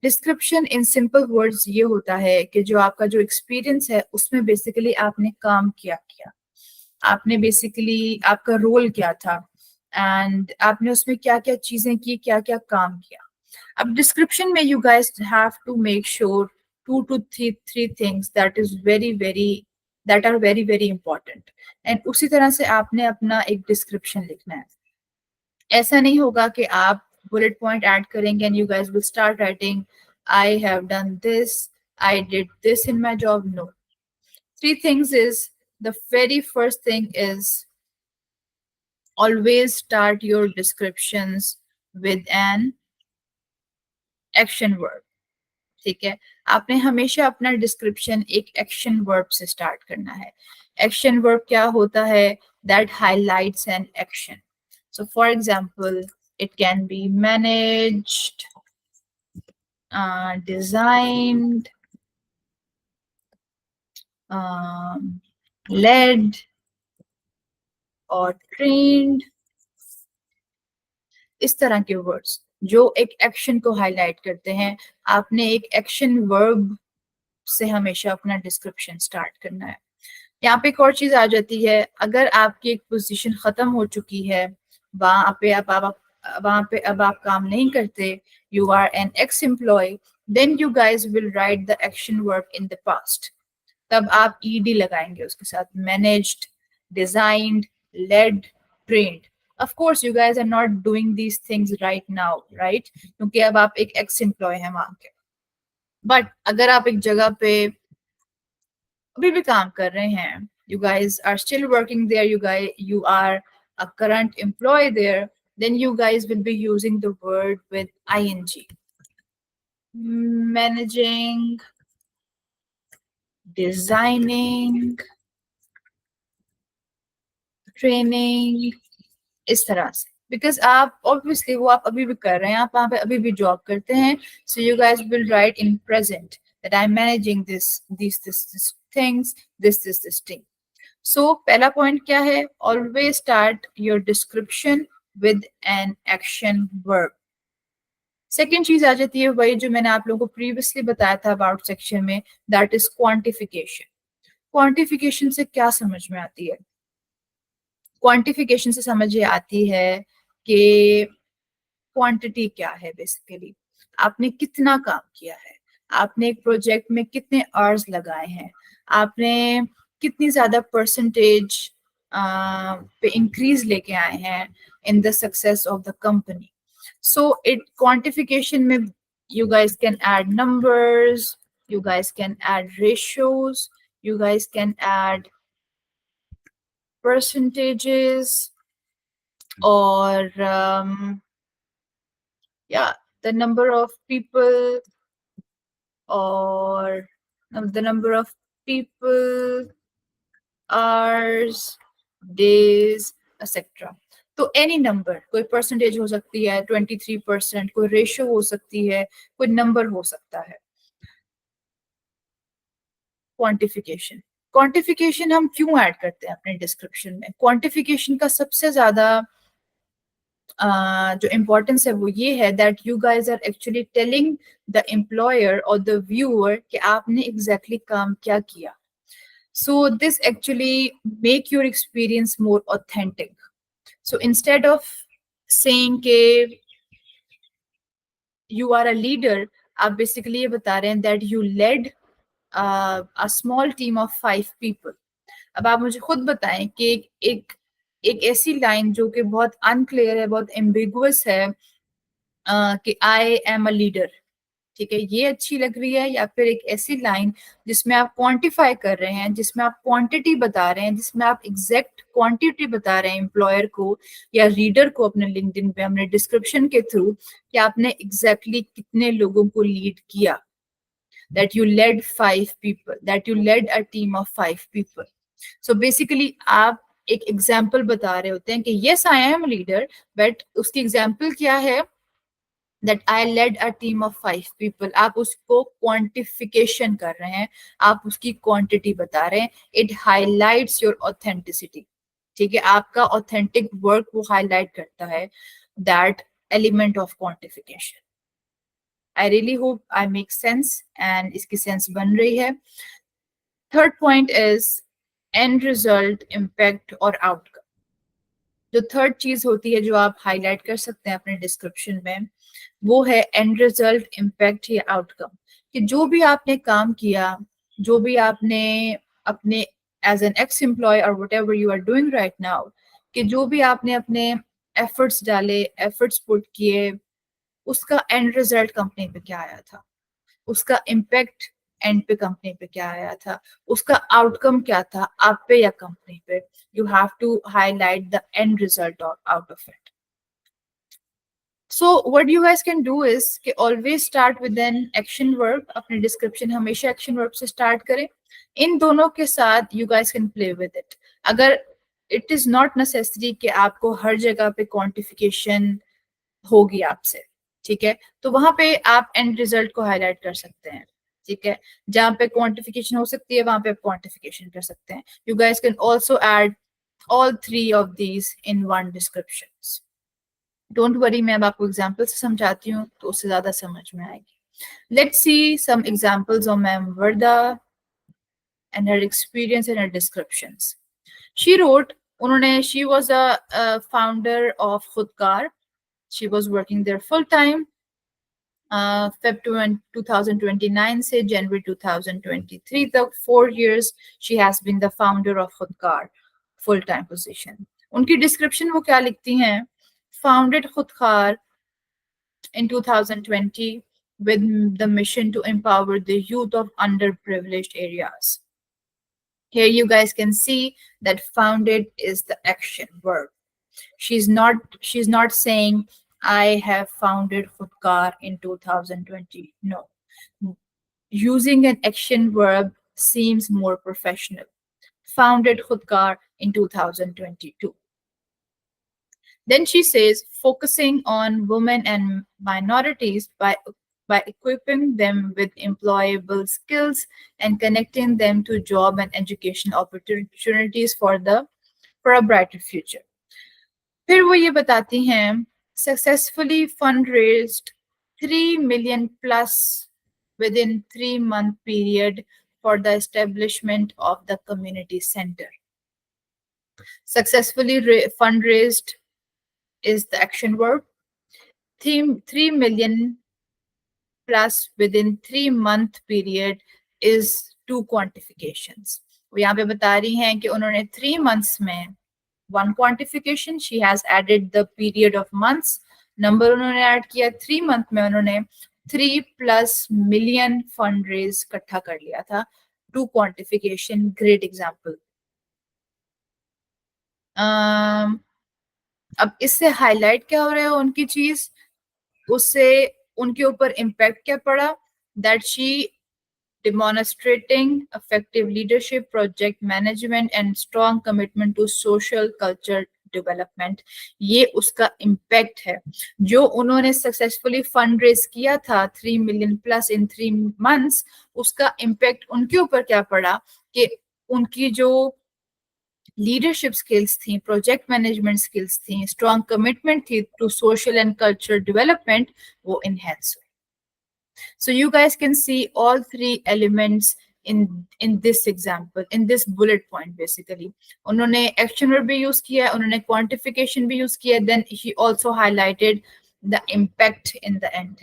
डिस्क्रिप्शन इन सिंपल वर्ड्स ये होता है कि जो आपका जो एक्सपीरियंस है उसमें बेसिकली आपने काम क्या किया, आपने बेसिकली आपका रोल क्या था, एंड आपने उसमें क्या क्या चीजें की, क्या क्या काम किया. अब डिस्क्रिप्शन में you guys have to make sure 2 to 3 things that are very very important, and उसी तरह से आपने अपना एक डिस्क्रिप्शन लिखना है. ऐसा नहीं होगा कि आप bullet point add करेंगे and you guys will start writing, I have done this, I did this in my job. No. 3 things is, the very first thing is always start your descriptions with an action verb. ठीक है? आपने हमेशा अपना description एक action verb से start करना है. Action verb क्या होता है? That highlights an action. So for example, it can be managed, designed, led, or trained. इस तरह के वर्ड्स जो एक एक्शन को हाईलाइट करते हैं. आपने एक एक्शन वर्ब से हमेशा अपना डिस्क्रिप्शन स्टार्ट करना है. यहाँ पे एक और चीज आ जाती है, अगर आपकी एक पोजीशन खत्म हो चुकी है, वहां पे अब आप काम नहीं करते, you are an ex employee, then you guys will write the action verb in the past. तब आप ईडी लगाएंगे उसके साथ, managed, designed, led, trained. Of course, you guys are not doing these things right now, right? क्योंकि अब आप एक x employ हैं वहां के. बट अगर आप एक जगह पे अभी भी काम कर रहे हैं, you guys are still working there, you are a current employee there, then you guys will be using the word with ing. Managing, designing, training, इस तरह से. बिकॉज आप ऑब्वियसली वो आप अभी भी कर रहे हैं, आप वहां पे अभी भी जॉब करते हैं. So you guys will write in present that I am managing this things, this thing. So पहला पॉइंट क्या है? Always start your description with an action verb. Second चीज आ जाती है वही जो मैंने आप लोगों को प्रीवियसली बताया था अबाउट सेक्शन में, दैट इज क्वांटिफिकेशन। क्वांटिफिकेशन से क्या समझ में आती है? क्वांटिफिकेशन से समझ ये आती है कि क्वांटिटी क्या है। बेसिकली आपने कितना काम किया है, आपने एक प्रोजेक्ट में कितने आवर्स लगाए हैं, आपने कितनी ज्यादा परसेंटेज पे इंक्रीज लेके आए हैं in the success of the company. So it quantification में you guys can add numbers, you guys can add ratios, you guys can add percentages, or yeah, the number of people, or the number of people, hours, days, etc. तो any number, कोई percentage हो सकती है 23%, कोई ratio हो सकती है, कोई नंबर हो सकता है। क्वांटिफिकेशन, क्वांटिफिकेशन हम क्यों ऐड करते हैं अपने डिस्क्रिप्शन में? क्वांटिफिकेशन का सबसे ज्यादा जो इम्पोर्टेंस है वो ये है that you guys are actually telling the employer और द व्यूअर कि आपने एग्जैक्टली काम क्या किया। So this actually make your experience more authentic. So instead of saying के यू आर अ लीडर, आप बेसिकली ये बता रहे हैं that you led a small team of 5 people. अब आप मुझे खुद बताएं कि एक ऐसी लाइन जो कि बहुत अनक्लियर है, बहुत एम्बिगुअस है, कि आई एम अ लीडर, ठीक है, ये अच्छी लग रही है, या फिर एक ऐसी लाइन जिसमें आप क्वांटिफाई कर रहे हैं, जिसमें आप क्वांटिटी बता रहे हैं, जिसमें आप एग्जैक्ट क्वांटिटी बता रहे हैं एम्प्लॉयर को या रीडर को अपने लिंक्डइन पे, हमने डिस्क्रिप्शन के थ्रू, कि आपने एग्जैक्टली कितने लोगों को लीड किया, that you led 5 people, that you led a team of 5 people. So basically आप एक एग्जाम्पल बता रहे होते हैं कि yes I am a leader, but उसकी एग्जाम्पल क्या है? that I led a team of 5 people. आप उसको क्वांटिफिकेशन कर रहे हैं, आप उसकी क्वांटिटी बता रहे हैं। It highlights your authenticity, ठीक है, आपका ऑथेंटिक वर्क वो हाईलाइट करता है, that element of quantification. I really hope I make sense and इसकी सेंस बन रही है। Third point is and result, impact और आउटकम। जो थर्ड चीज होती है जो आप हाईलाइट कर सकते हैं अपने डिस्क्रिप्शन में, वो है एंड रिजल्ट, इम्पैक्ट या आउटकम। कि जो भी आपने काम किया, जो भी आपने अपने एज एन एक्स एम्प्लॉय और whatever you are doing right now, कि जो भी आपने अपने एफर्ट्स डाले, एफर्ट्स पुट किए, उसका एंड रिजल्ट कंपनी पे क्या आया था, उसका इम्पैक्ट एंड पे कंपनी पे क्या आया था, उसका आउटकम क्या था आप पे या कंपनी पे। You have to highlight the end result out of it. So what you guys can do is कि always start with an action verb. अपने डिस्क्रिप्शन हमेशा एक्शन वर्ब से स्टार्ट करें। इन दोनों के साथ you guys can play with it. अगर इट इज नॉट नेसेसरी कि आपको हर जगह पे क्वांटिफिकेशन होगी आपसे, ठीक है, तो वहां पे आप एंड रिजल्ट को हाईलाइट कर सकते हैं, ठीक है। जहां पे क्वांटिफिकेशन हो सकती है वहां पे आप क्वांटिफिकेशन कर सकते हैं। You guys can also add all three of these in one descriptions. Don't worry, मैं अब आपको एग्जांपल से समझाती हूँ तो उससे ज्यादा समझ में आएगी। Let's see some examples of ma'am Warda and her experience and her descriptions. She wrote, उन्होंने she was a founder of Khudkar. She was working there full time. Feb 2029 से January 2023 तक 4 years she has been the founder of Khudkar full time position. उनकी description वो क्या लिखती हैं? Founded Khudkar in 2020 with the mission to empower the youth of underprivileged areas. Here you guys can see that founded is the action verb. She's not saying I have founded Khudkar in 2020. No. Using an action verb seems more professional. Founded Khudkar in 2022. Then she says, focusing on women and minorities by equipping them with employable skills and connecting them to job and education opportunities for a brighter future. फिर वो ये बताती हैं, successfully fundraised 3 million plus within 3-month period for the establishment of the community center. Successfully fundraised is the action verb. 3 million plus within 3-month period is two quantifications. वो यहाँ पे बता रही हैं कि उन्होंने 3 months में one quantification, she has added the period of months, number उन्होंने ऐड किया, 3 month में उन्होंने 3+ million fund raise इकट्ठा कर लिया था. Two quantification, great example. अब इससे हाईलाइट क्या हो रहा है उनकी चीज, उससे उनके ऊपर इम्पैक्ट क्या पड़ा, that she demonstrating effective leadership, project management and strong commitment to social culture development. ये उसका impact है. जो उन्होंने successfully fundraise किया था 3 million plus in 3 months, उसका impact उनके ऊपर क्या पड़ा कि उनकी जो लीडरशिप स्किल्स थी, प्रोजेक्ट मैनेजमेंट स्किल्स थी, स्ट्रॉन्ग कमिटमेंट थी to social and culture development, वो इनहेंस हुई. So you guys can see all three elements in this example, in this bullet point basically. उन्होंने action verb भी use किया, उन्होंने quantification भी use किया, then he also highlighted the impact in the end.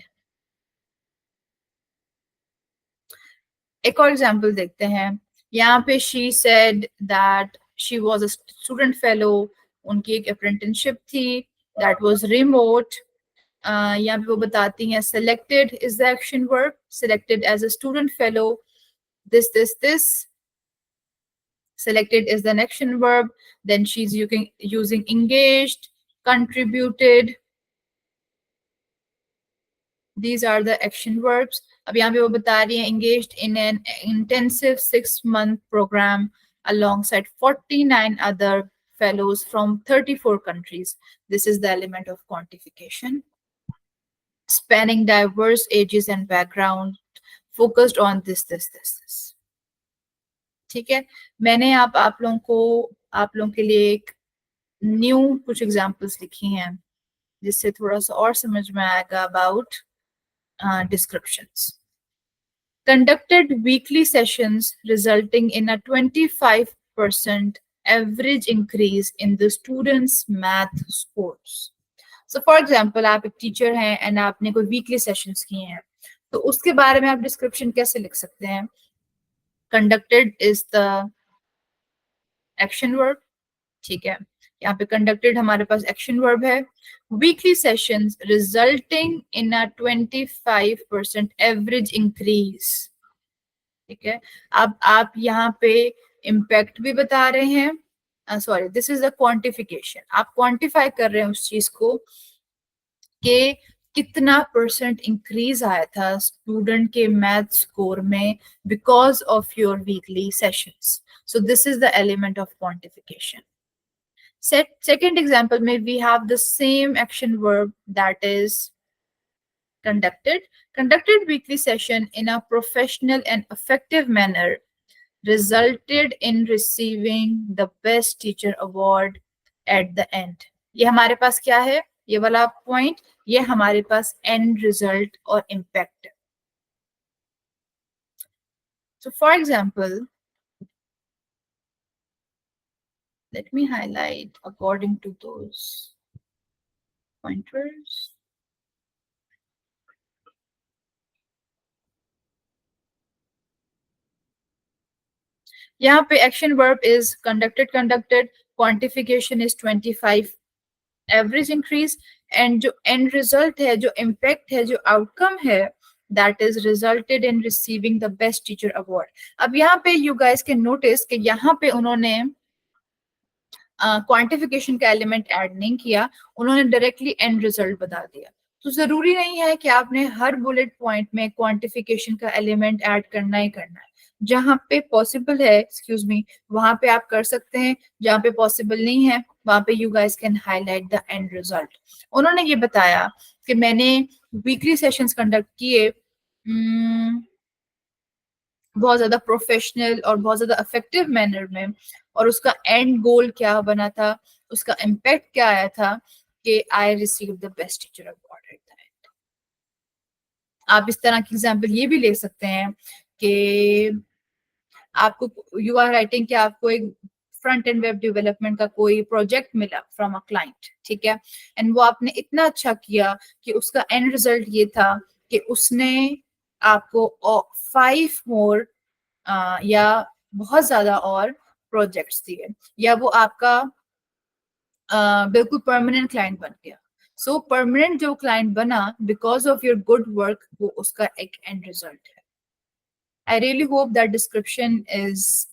एक और example देखते हैं. यहाँ पे she said that she was a student fellow, उनकी एक अप्रेंटिसशिप थी, that was remote. यहाँ पे वो बताती हैं selected is the action verb, selected as a student fellow, this. Selected is the action verb, then she's using engaged, contributed. These are the action verbs. अब यहाँ पे वो बता रही है engaged in an intensive 6-month program alongside 49 other fellows from 34 countries. This is the element of quantification. Spanning diverse ages and background, focused on this. ठीक है, मैंने आप लोगों के लिए एक न्यू कुछ एग्जांपल्स लिखी हैं जिससे थोड़ा सा और समझ में आएगा about descriptions. Conducted weekly sessions resulting in a 25% average increase in the students' math scores. So for example, आप एक टीचर हैं एंड आपने कोई वीकली सेशंस किए हैं, तो उसके बारे में आप डिस्क्रिप्शन कैसे लिख सकते हैं? Conducted is the action verb. ठीक है, यहाँ पे conducted हमारे पास action verb है. Weekly sessions resulting in a 25% average increase. ठीक है, अब आप यहाँ पे impact भी बता रहे हैं. Sorry, this is the quantification. आप क्वांटिफाई कर रहे हैं उस चीज को कि कितना परसेंट इंक्रीज आया था स्टूडेंट के मैथ स्कोर में because of your weekly sessions. So this is the element of quantification. Second example में we have the same action verb, that is conducted weekly session in a professional and effective manner resulted in receiving the best teacher award at the end. ये हमारे पास क्या है, ये वाला point, ये हमारे पास end result और impact. So for example, let me highlight according to those pointers. यहाँ पे action verb is conducted, quantification is 25 average increase, and जो end result है, जो impact है, जो outcome है, that is resulted in receiving the best teacher award. अब यहाँ पे you guys can notice कि यहाँ पे उन्होंने क्वांटिफिकेशन का एलिमेंट ऐड नहीं किया, उन्होंने डायरेक्टली एंड रिजल्ट बता दिया. तो जरूरी नहीं है कि आपने हर बुलेट पॉइंट में क्वांटिफिकेशन का एलिमेंट ऐड करना ही करना है. जहां पे पॉसिबल है, एक्सक्यूज मी, वहां पे आप कर सकते हैं. जहां पे पॉसिबल नहीं है, वहां पे you guys can highlight the end result. उन्होंने ये बताया कि मैंने वीकली सेशंस कंडक्ट किए, बहुत ज्यादा प्रोफेशनल और बहुत ज्यादा इफेक्टिव मैनर में, और उसका एंड गोल क्या बना था, उसका इम्पैक्ट क्या आया था कि I receive the best teacher award at the end. आप इस तरह की एग्जाम्पल ये भी ले सकते हैं कि आपको यू आर राइटिंग कि आपको एक फ्रंट एंड वेब डेवलपमेंट का कोई प्रोजेक्ट मिला फ्रॉम अ क्लाइंट, ठीक है, एंड वो आपने इतना अच्छा किया कि उसका एंड रिजल्ट ये था कि उसने आपको 5 मोर या बहुत ज्यादा और प्रोजेक्ट्स दिए, या वो आपका बिल्कुल परमानेंट क्लाइंट बन गया। सो परमानेंट जो क्लाइंट बना because of your good work, वो उसका एक एंड रिजल्ट है। I really hope that description is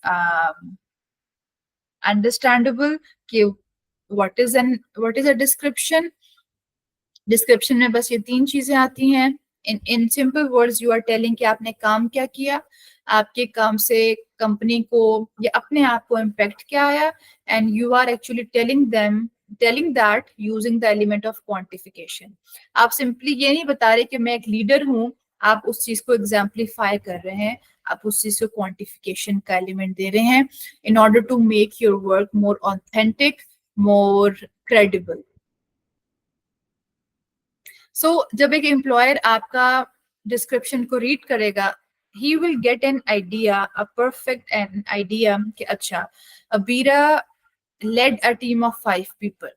understandable कि what is a description. Description में बस ये 3 चीजें आती हैं। In simple words you are telling कि आपने काम क्या किया, आपके काम से कंपनी को या अपने आप को इम्पैक्ट क्या आया, and you are actually telling that using the element of quantification. आप सिंपली ये नहीं बता रहे कि मैं एक लीडर हूँ, आप उस चीज को एग्जाम्पलीफाई कर रहे हैं, आप उस चीज को क्वांटिफिकेशन का एलिमेंट दे रहे हैं in order to make your work more authentic, more credible. जब एक एम्प्लॉयर आपका डिस्क्रिप्शन को रीड करेगा, he will get an idea, a perfect an idea कि अच्छा, Abira led a team of 5 people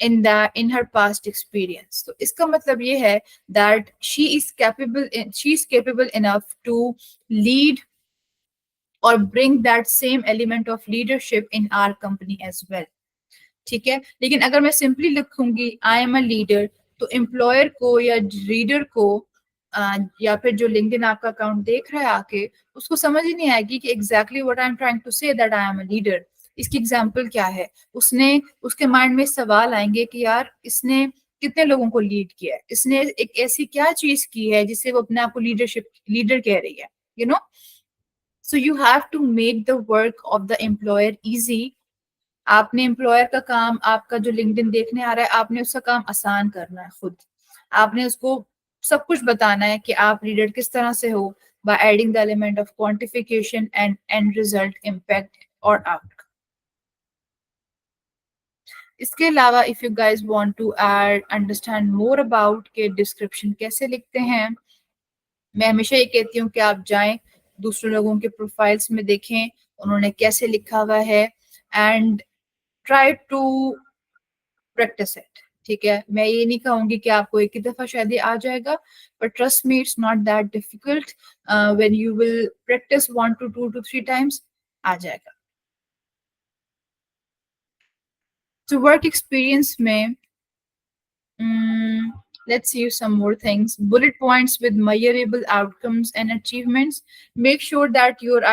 in her past experience। तो इसका मतलब ये है that she is capable enough to lead or bring that same element of leadership in our company as well। ठीक है, लेकिन अगर मैं सिंपली लिखूंगी आई एम अ लीडर, तो एम्प्लॉयर को या रीडर को या फिर जो लिंक्डइन आपका अकाउंट देख रहा है आके, उसको समझ ही नहीं आएगी कि exactly what I am trying to say that I am a leader. इसकी एग्जांपल क्या है, उसके माइंड में सवाल आएंगे कि यार इसने कितने लोगों को लीड किया है, इसने एक ऐसी क्या चीज की है जिससे वो अपने आप को लीडर कह रही है, you know. So you have to make the work of the employer easy. आपने एम्प्लॉयर का काम, आपका जो लिंक्डइन देखने आ रहा है, आपने उसका काम आसान करना है खुद। आपने उसको सब कुछ बताना है कि आप लीडर किस तरह से हो, by adding the element of quantification and and result, impact और आउटकम। इसके अलावा if you guys want to add understand more about के डिस्क्रिप्शन कैसे लिखते हैं, मैं हमेशा ये कहती हूँ कि आप जाएं दूसरे लोगों के प्रोफाइल्स में देखें उन्होंने कैसे लिखा हुआ है, and try to practice it. ठीक है, मैं ये नहीं कहूंगी कि आपको एक ही दफा शायद ये आ जाएगा, but trust me it's not that difficult. When you will practice 1 to 2 to 3 times, आ जाएगा। तो वर्क एक्सपीरियंस में let's use some more things. Bullet points with measurable outcomes and achievements. Make sure that you're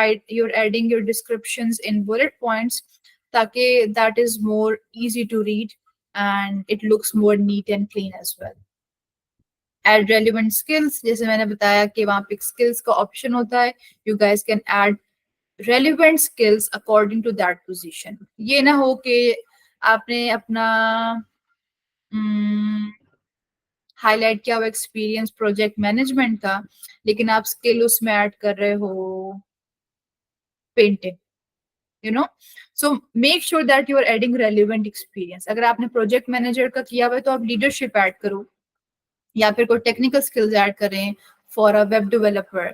adding your descriptions in bullet points, ताकि that is more easy to read and it looks more neat and clean as well. Add relevant skills, जैसे मैंने बताया कि वहाँ पे skills का option होता है, you guys can add relevant skills according to that position। ये ना हो कि आपने अपना हाईलाइट किया हुआ एक्सपीरियंस प्रोजेक्ट मैनेजमेंट का, लेकिन आप स्किल उसमें ऐड कर रहे हो painting, you know. So make sure that you are adding relevant experience. अगर आपने प्रोजेक्ट मैनेजर का किया हुआ है तो आप लीडरशिप ऐड करो, या फिर कोई टेक्निकल स्किल्स ऐड करें for a web developer.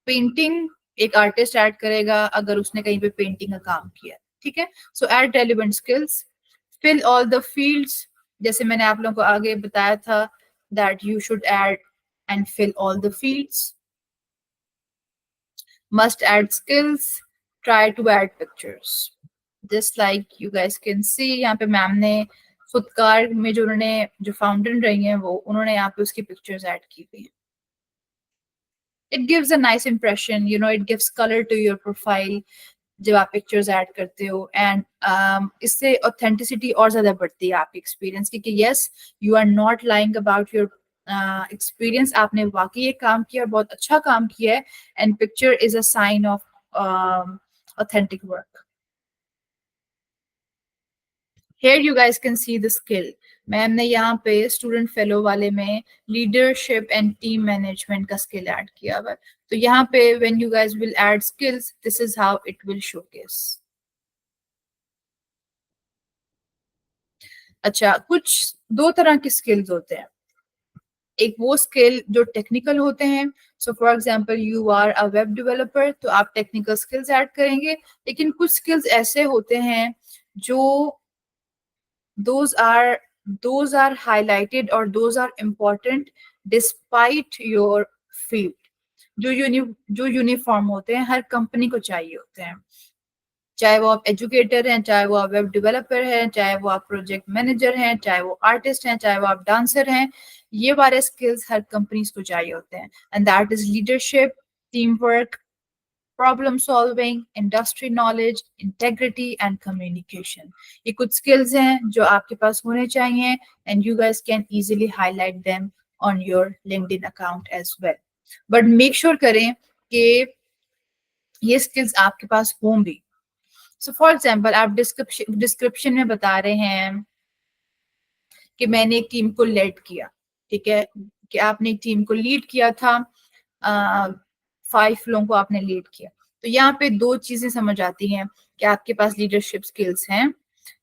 Painting एक आर्टिस्ट ऐड करेगा अगर उसने कहीं पे पेंटिंग का काम किया, ठीक है। So add relevant skills, fill all the fields, जैसे मैंने आप लोगों को आगे बताया था that you should add and fill all the fields। Must add skills, try to add pictures। Just like you guys can see, यहाँ पे मैम ने खुदकार में जो उन्होंने जो फाउंडेन रही हैं वो उन्होंने यहाँ पे उसकी पिक्चर्स ऐड की हुई हैं। It gives a nice impression, you know, it gives color to your profile जब आप पिक्चर्स ऐड करते हो, एंड इससे ऑथेंटिसिटी और ज्यादा बढ़ती है आपकी एक्सपीरियंस की, कि yes you are not lying about your experience, आपने वाकई ये काम किया और बहुत अच्छा काम किया है, and picture is a sign of authentic work. Here you guys can see the skill। Ma'am ने यहाँ पे स्टूडेंट फेलो वाले में लीडरशिप एंड टीम मैनेजमेंट का स्किल ऐड किया हुआ है। तो यहाँ पे when you guys will add skills, this is how it will showcase। अच्छा, कुछ 2 तरह के स्किल्स होते हैं। एक वो स्किल जो टेक्निकल होते हैं, so for example you are a web developer, तो आप टेक्निकल स्किल्स ऐड करेंगे। लेकिन कुछ स्किल्स ऐसे होते हैं जो those are those are highlighted or those are important despite your field, जो यूनिफॉर्म होते हैं, हर कंपनी को चाहिए होते हैं, चाहे वो आप एजुकेटर हैं, चाहे वो आप वेब डेवलपर हैं, चाहे वो आप प्रोजेक्ट मैनेजर हैं, चाहे वो आर्टिस्ट हैं, चाहे वो आप डांसर हैं। ये वाले स्किल्स हर कंपनीज को चाहिए होते हैं, and that is leadership, team work, problem solving, industry knowledge, integrity and communication. ये कुछ स्किल्स हैं जो आपके पास होने चाहिए, and you guys can easily highlight them on your LinkedIn account as well. But make sure करें कि ये स्किल्स आपके पास हों भी। सो फॉर एग्जाम्पल आप डिस्क्रिप्शन में बता रहे हैं कि मैंने एक टीम को लीड किया, ठीक है, कि आपने एक टीम को लीड किया था, 5 लोगों को आपने लीड किया। तो यहाँ पे दो चीजें समझ आती हैं कि आपके पास लीडरशिप स्किल्स हैं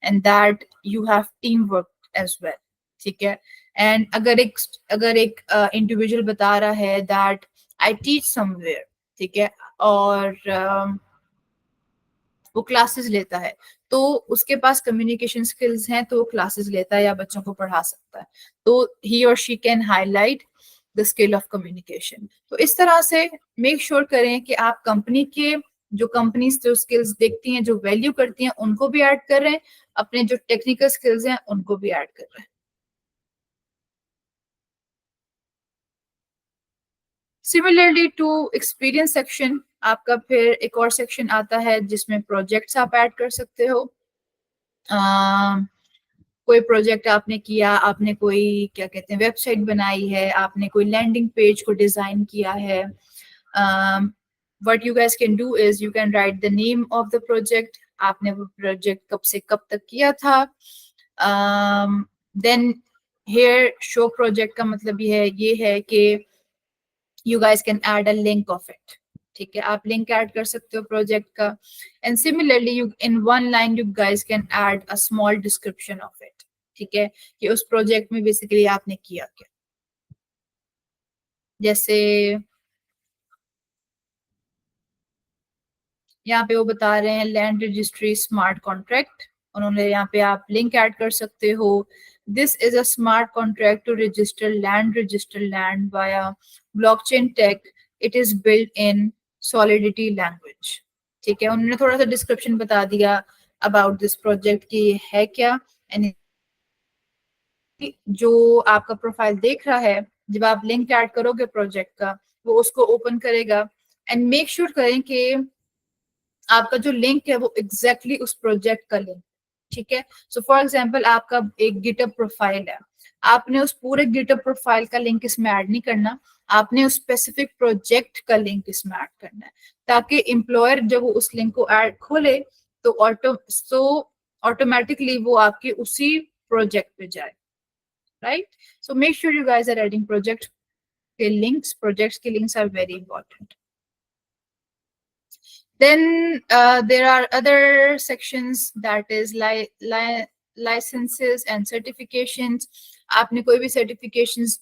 and that you have team work as well, ठीक है। एंड अगर एक इंडिविजुअल बता रहा है दैट आई टीच समवेयर, ठीक है, और वो क्लासेस लेता है, तो उसके पास कम्युनिकेशन स्किल्स हैं, तो वो क्लासेस लेता है या बच्चों को पढ़ा सकता है, तो ही और she can highlight the skill of communication. तो इस तरह से मेक श्योर करें कि आप कंपनी के जो कंपनीज जो स्किल्स देखती हैं, जो वैल्यू करती हैं, उनको भी ऐड कर रहे हैं, अपने जो टेक्निकल स्किल्स हैं उनको भी ऐड कर रहे हैं। सिमिलरली टू एक्सपीरियंस सेक्शन, आपका फिर एक और सेक्शन आता है जिसमें प्रोजेक्ट्स आप ऐड कर सकते हो। कोई प्रोजेक्ट आपने किया, आपने कोई क्या कहते हैं वेबसाइट बनाई है, आपने कोई लैंडिंग पेज को डिजाइन किया है, what you guys can do is you can write the name of the project, आपने वो प्रोजेक्ट कब से कब तक किया था, देन हेयर शो प्रोजेक्ट का मतलब ये है कि you guys can add a link of it, ठीक है, आप लिंक ऐड कर सकते हो प्रोजेक्ट का। And similarly you in one line you guys can add a small description of it, ठीक है, कि उस प्रोजेक्ट में बेसिकली आपने किया क्या। जैसे यहाँ पे वो बता रहे हैं लैंड रजिस्ट्री स्मार्ट कॉन्ट्रैक्ट, उन्होंने यहाँ पे आप लिंक ऐड कर सकते हो, this is a smart contract to register land via blockchain tech, it is built in solidity language, ठीक है। उन्होंने थोड़ा सा डिस्क्रिप्शन बता दिया अबाउट दिस प्रोजेक्ट कि ये है क्या, एंड जो आपका प्रोफाइल देख रहा है, जब आप लिंक ऐड करोगे प्रोजेक्ट का, वो उसको ओपन करेगा। एंड मेक श्योर करें कि आपका जो लिंक है वो एग्जैक्टली उस प्रोजेक्ट का लिंक, ठीक है। सो फॉर एग्जांपल आपका एक गिटहब प्रोफाइल है, आपने उस पूरे गिटहब प्रोफाइल का लिंक इसमें ऐड नहीं करना, आपने उस स्पेसिफिक प्रोजेक्ट का लिंक इसमें ऐड करना है, ताकि एम्प्लॉयर जब वो उस लिंक को ऐड खोले तो ऑटोमेटिकली वो आपके उसी प्रोजेक्ट पे जाए, right. So make sure you guys are adding projects के links are very important. Then there are other sections, that is licenses and certifications. आपने कोई भी certifications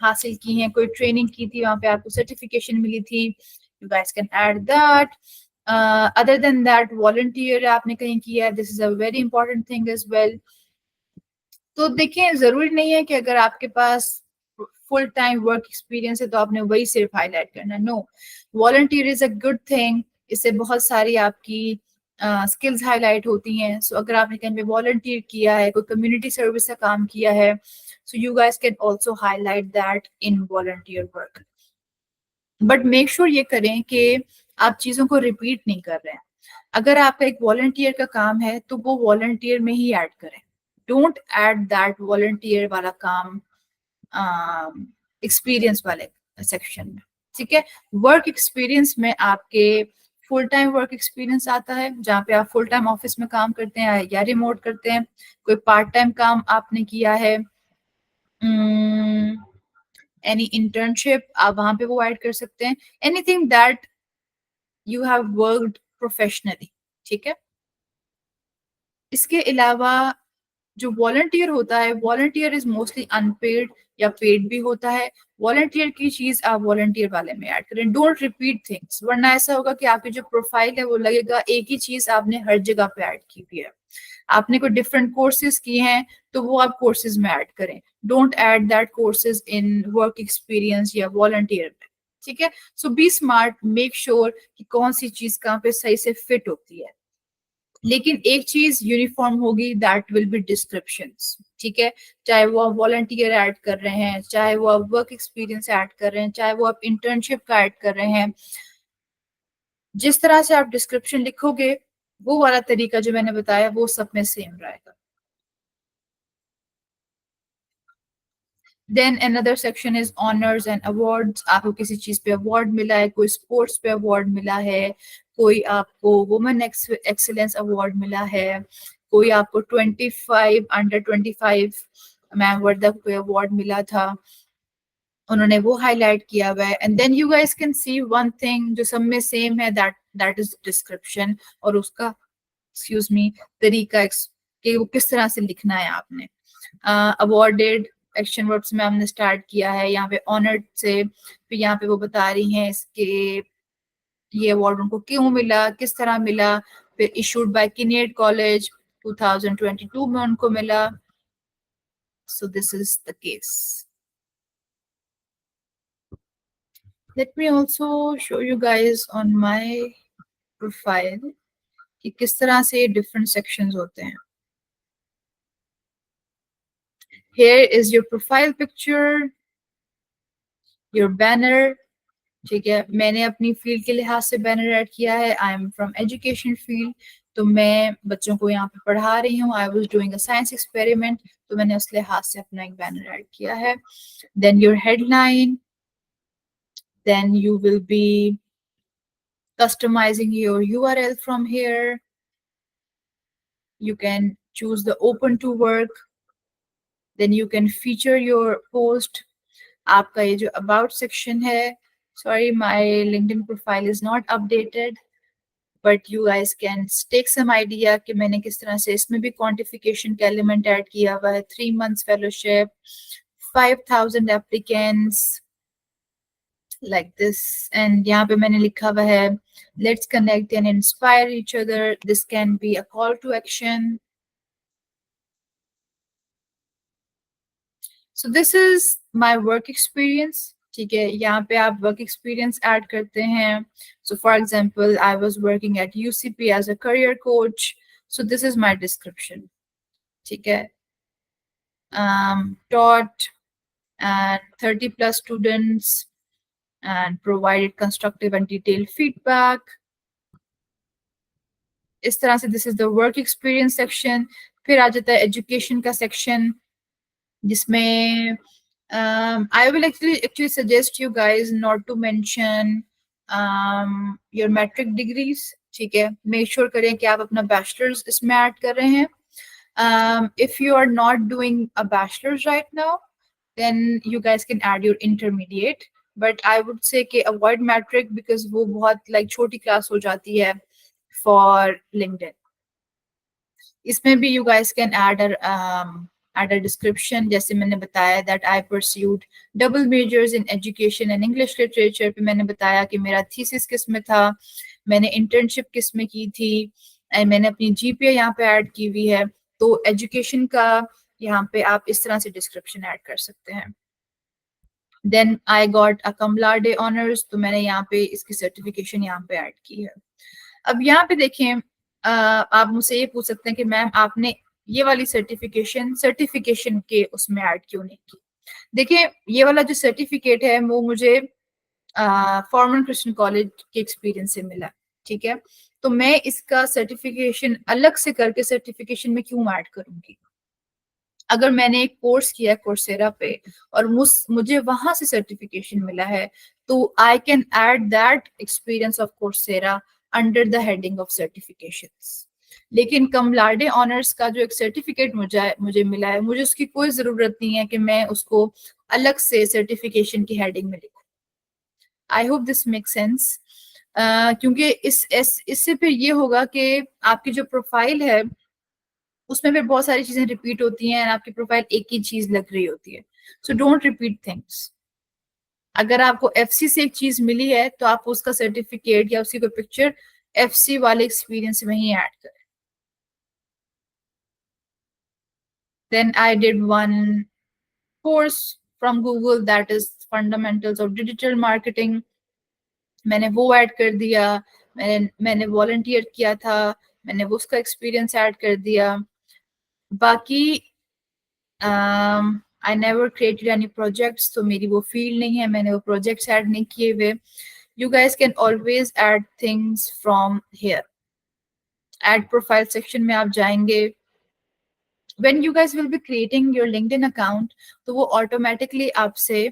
हासिल की हैं, कोई ट्रेनिंग की थी, वहाँ पे आपको certification मिली थी, you guys can add that. Other than that, volunteer आपने कहीं किया, this is a very important thing as well. तो देखिए जरूरी नहीं है कि अगर आपके पास फुल टाइम वर्क एक्सपीरियंस है तो आपने वही सिर्फ हाईलाइट करना, no, volunteer is a good thing, इससे बहुत सारी आपकी स्किल्स हाईलाइट होती हैं। सो अगर आपने कहीं पे वॉलंटियर किया है, कोई कम्युनिटी सर्विस का काम किया है, so you guys can also highlight that in volunteer work. But make sure ये करें कि आप चीजों को रिपीट नहीं कर रहे हैं। अगर आपका एक वॉलंटियर का काम है तो वो वॉलंटियर में ही ऐड करें, डोंट ऐड दैट वॉलंटियर वाला काम एक्सपीरियंस वाले सेक्शन में, ठीक है। वर्क एक्सपीरियंस में आपके फुल टाइम वर्क एक्सपीरियंस आता है, जहाँ पे आप फुल टाइम ऑफिस में काम करते हैं या रिमोट करते हैं, कोई पार्ट टाइम काम आपने किया है, एनी इंटर्नशिप आप वहां पे वो ऐड कर सकते हैं, anything that you have worked professionally, ठीक है। इसके अलावा जो वॉलंटियर होता है, वॉलंटियर इज मोस्टली अनपेड या पेड भी होता है। वॉलंटियर की चीज आप वॉलंटियर वाले में ऐड करें, डोंट रिपीट थिंग्स, वरना ऐसा होगा कि आपकी जो प्रोफाइल है वो लगेगा एक ही चीज आपने हर जगह पे ऐड की हुई है। आपने कोई डिफरेंट कोर्सेज किए हैं तो वो आप कोर्सेज में ऐड करें, don't add that courses in work experience या वॉलंटियर में। ठीक है, सो बी स्मार्ट, मेक श्योर कि कौन सी चीज कहाँ पे सही से फिट होती है। लेकिन एक चीज यूनिफॉर्म होगी, दैट विल बी डिस्क्रिप्शंस। ठीक है, चाहे वो आप वॉलंटियर ऐड कर रहे हैं, चाहे वो आप वर्क एक्सपीरियंस ऐड कर रहे हैं, चाहे वो आप इंटर्नशिप का ऐड कर रहे हैं, जिस तरह से आप डिस्क्रिप्शन लिखोगे वो वाला तरीका जो मैंने बताया वो सब में सेम रहेगा। Then another section is honours and awards. आपको किसी चीज पे अवार्ड मिला है, कोई स्पोर्ट्स पे अवार्ड मिला है, कोई आपको वुमेन एक्सीलेंस अवार्ड मिला है, कोई आपको 25 अंडर 25 मैम वर्धा को कोई अवार्ड मिला था, उन्होंने वो हाईलाइट किया हुआ है। And then you guys can see one thing जो सब में सेम है, दैट दैट इज डिस्क्रिप्शन, और उसका एक्सक्यूज मी तरीका कि वो किस तरह से लिखना है आपने। अवॉर्डेड एक्शन वर्ब्स में हमने स्टार्ट किया है, यहाँ पे ऑनर्ड से, फिर यहाँ पे वो बता रही हैं इसके ये अवार्ड उनको क्यों मिला, किस तरह मिला, फिर इशूड बाय किनेट कॉलेज 2022 में उनको मिला। सो this is the case. Let me also show you guys on my profile कि किस तरह से डिफरेंट सेक्शंस होते हैं। Here is your profile picture, your banner। ठीक है, मैंने अपनी फील्ड के लिहाज से बैनर ऐड किया है, I am from education field, तो मैं बच्चों को यहाँ पे पढ़ा रही हूँ, I was doing a science experiment, तो मैंने उस लिहाज से अपना एक बैनर ऐड किया है। Then your headline, then you will be customizing your URL from here, you can choose the open to work, then you can feature your post। आपका ये जो अबाउट सेक्शन है, sorry my LinkedIn profile is not updated, but you guys can take some idea कि मैंने किस तरह से इसमें भी क्वांटिफिकेशन का एलिमेंट ऐड किया हुआ है। 3 months fellowship, 5000 applicants, like this. And यहाँ पे मैंने लिखा हुआ है let's connect and inspire each other, this can be a call to action. So this is my work experience. ठीक है, यहाँ पे आप वर्क एक्सपीरियंस ऐड करते हैं। So for example I was working at UCP as a career coach, so this is my description. ठीक है, taught and 30 plus students and provided constructive and detailed feedback। इस तरह से this is the work experience section. फिर आ जाता है education का section, जिसमें I will actually suggest you guys not to mention your metric degrees। ठीक है, make sure करें कि आप अपना bachelor's इसमें ऐड कर रहे हैं। If you are not doing a bachelor's right now, then you guys can add your intermediate, but I would say कि avoid metric because वो बहुत like छोटी class हो जाती है for LinkedIn। इसमें भी you guys can add a description, जैसे मैंने बताया that I pursued double majors in education and English literature। पे मैंने बताया कि मेरा thesis किस में था, मैंने internship किस में की थी, and मैंने अपनी GPA यहाँ पे ऐड की हुई है। तो education का यहाँ पे आप इस तरह से description ऐड कर सकते हैं। Then I got a cum laude honours, तो मैंने यहाँ पे इसकी सर्टिफिकेशन यहाँ पे ऐड की है। अब यहाँ पे देखें, आप मुझसे ये पूछ सकते हैं कि मैम आपने ये वाली सर्टिफिकेशन के उसमें ऐड क्यों नहीं की। देखिए, ये वाला जो सर्टिफिकेट है वो मुझे फॉर्मल क्रिश्चियन कॉलेज के एक्सपीरियंस से मिला। ठीक है, तो मैं इसका सर्टिफिकेशन अलग से करके सर्टिफिकेशन में क्यों ऐड करूंगी। अगर मैंने एक कोर्स किया है कोर्सेरा पे और मुझे वहां से सर्टिफिकेशन मिला है, तो I can add that experience of Coursera under the heading of certifications. लेकिन cum laude ऑनर्स का जो एक सर्टिफिकेट मुझे मिला है, मुझे उसकी कोई जरूरत नहीं है कि मैं उसको अलग से सर्टिफिकेशन की हेडिंग में लिखूं। I hope this make sense. क्योंकि इससे फिर ये होगा कि आपकी जो प्रोफाइल है उसमें भी बहुत सारी चीजें रिपीट होती हैं, आपकी प्रोफाइल एक ही चीज लग रही होती है। So don't repeat things. अगर आपको एफसी से एक चीज मिली है तो आप उसका सर्टिफिकेट या उसकी कोई पिक्चर एफसी वाले एक्सपीरियंस में ही ऐड करें। Then I did one course from Google that is fundamentals of digital marketing. मैंने वो ऐड कर दिया। मैंने वॉलंटियर किया था, मैंने वो उसका एक्सपीरियंस ऐड कर दिया। बाकी I never created any projects, तो मेरी वो फील्ड नहीं है, मैंने वो प्रोजेक्ट्स ऐड नहीं किए हुए। You guys can always add things from here. Add profile section में आप जाएंगे। when you guys will be creating your LinkedIn account, तो वो ऑटोमेटिकली आपसे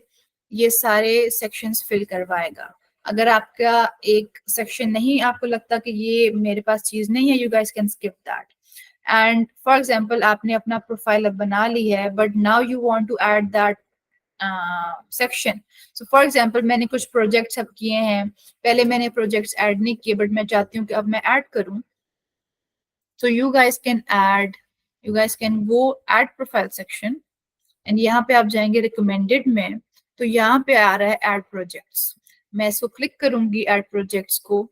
ये सारे सेक्शंस फिल करवाएगा। अगर आपका एक सेक्शन नहीं, आपको लगता कि ये मेरे पास चीज नहीं है, you guys can skip that. And for example आपने अपना प्रोफाइल अब बना ली है, but now you want to add that section. So for example मैंने कुछ प्रोजेक्ट्स अब किए हैं, पहले मैंने प्रोजेक्ट्स ऐड नहीं किए, बट मैं चाहती हूँ कि अब मैं ऐड करूँ। so you guys can add, you guys can go add profile section and यहाँ पे आप जाएंगे recommended में, तो यहाँ पे आ रहा है add projects। मैं इसको क्लिक करूंगी add projects को,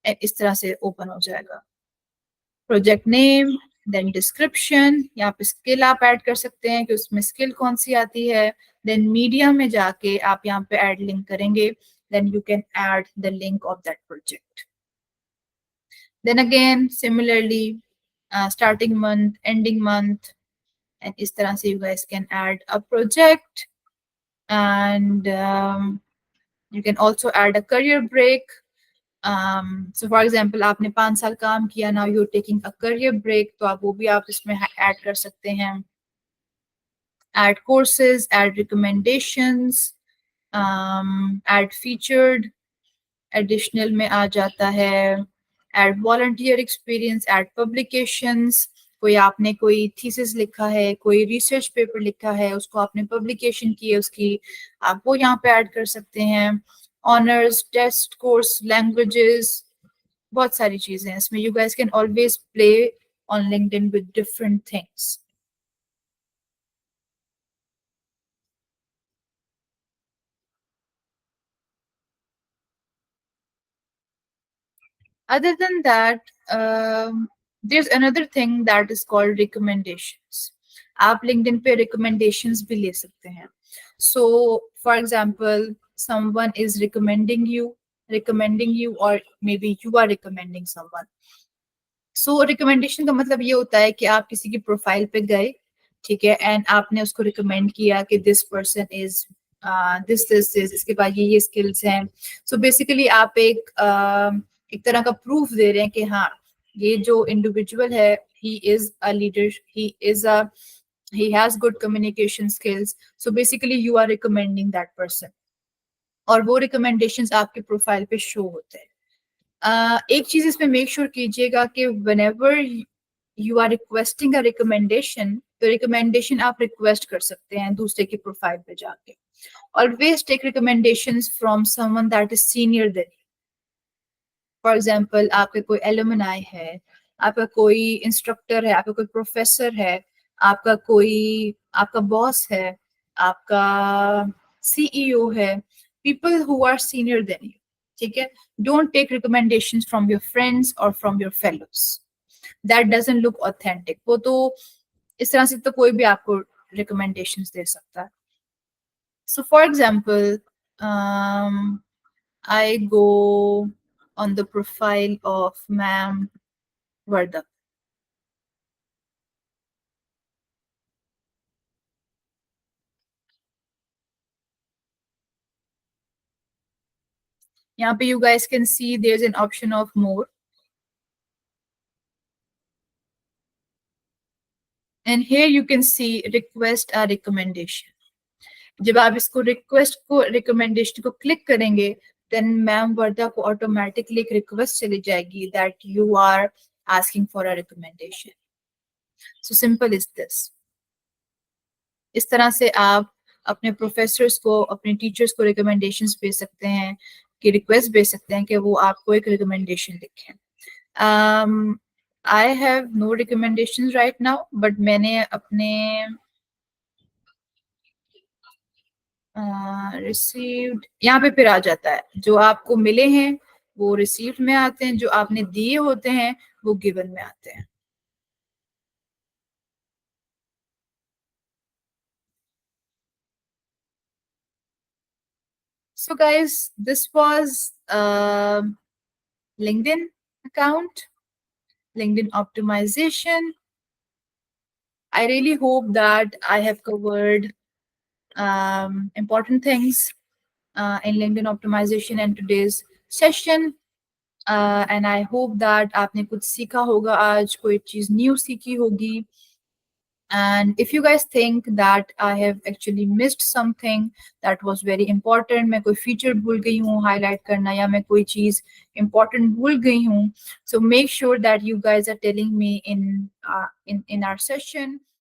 इस तरह से ओपन हो जाएगा। प्रोजेक्ट नेम, देन डिस्क्रिप्शन, यहाँ पे स्किल आप ऐड कर सकते हैं कि उसमें स्किल कौन सी आती है। देन मीडिया में जाके आप यहाँ पे ऐड लिंक करेंगे, then you can add the link of that project. then again similarly starting month, ending month, and इस तरह से you guys can add a project and you can also add a career break. So for example आपने 5 साल काम किया, now you're taking a career break, तो आप वो भी आप इसमें ऐड कर सकते हैं। add courses, add recommendations, add featured, additional में आ जाता है add volunteer experience, add publications. कोई आपने कोई थीसिस लिखा है, कोई रिसर्च पेपर लिखा है, उसको आपने पब्लिकेशन की है उसकी, आप वो यहाँ पे ऐड कर सकते हैं। ऑनर्स, टेस्ट, कोर्स, लैंग्वेजेस, बहुत सारी चीजें हैं इसमें। You guys can always play on LinkedIn with different things. Other than that, there's another thing that is called recommendations. आप LinkedIn पे recommendations भी ले सकते हैं। So, for example, someone is recommending you, or maybe you are recommending someone. So, recommendation का मतलब ये होता है कि आप किसी की प्रोफाइल पे गए, ठीक है, एंड आपने उसको रिकमेंड किया कि दिस पर्सन इज दिस इसके पास ये स्किल्स हैं। सो बेसिकली आप एक तरह का प्रूफ दे रहे हैं कि हाँ, ये जो इंडिविजुअल है, he is a leader, he has good communication skills, so basically you are recommending that person, और वो recommendations आपके प्रोफाइल पे शो होते हैं। एक चीज इसमें मेक श्योर कीजिएगा कि whenever you are requesting a recommendation, तो रिकमेंडेशन आप रिक्वेस्ट कर सकते हैं दूसरे की प्रोफाइल पे जाके। Always take recommendations from someone that is senior then you. For example आपके कोई एलुमनाई है, आपका कोई इंस्ट्रक्टर है, आपका कोई प्रोफेसर है, आपका बॉस है, आपका सीईओ है, people who are senior then you, ठीक है। Don't take recommendations from your friends और from your fellows, that doesn't look authentic. वो तो इस तरह से तो कोई भी आपको रिकमेंडेशंस दे सकता है। सो for example I go on the profile of ma'am Varda. यहाँ पे you guys can see there's an option of more, and here you can see request a recommendation. जब आप इसको रिकमेंडेशन को क्लिक करेंगे, देन मैम वर्दा को automatically एक request चली जाएगी that you are asking for a recommendation. So simple is this. इस तरह से आप अपने प्रोफेसर्स को, अपने टीचर्स को रिकमेंडेशंस भेज सकते हैं, कि रिक्वेस्ट भेज सकते हैं कि वो आपको एक रिकमेंडेशन लिखें। I have no recommendations right now, but मैंने अपने रिसीव्ड यहाँ पे फिर आ जाता है, जो आपको मिले हैं वो रिसीव्ड में आते हैं, जो आपने दिए होते हैं वो गिवन में आते हैं. So guys, this was LinkedIn account, LinkedIn optimization. I really hope that I have covered important things in LinkedIn optimization and today's session. And I hope that आपने कुछ सीखा होगा आज, कोई चीज़ न्यू सीखी होगी. And if you guys think that I have actually missed something that was very important, मैं कोई feature भूल गई हूँ highlight करना, या मैं कोई चीज़ important भूल गई हूँ, so make sure that you guys are telling me in our session.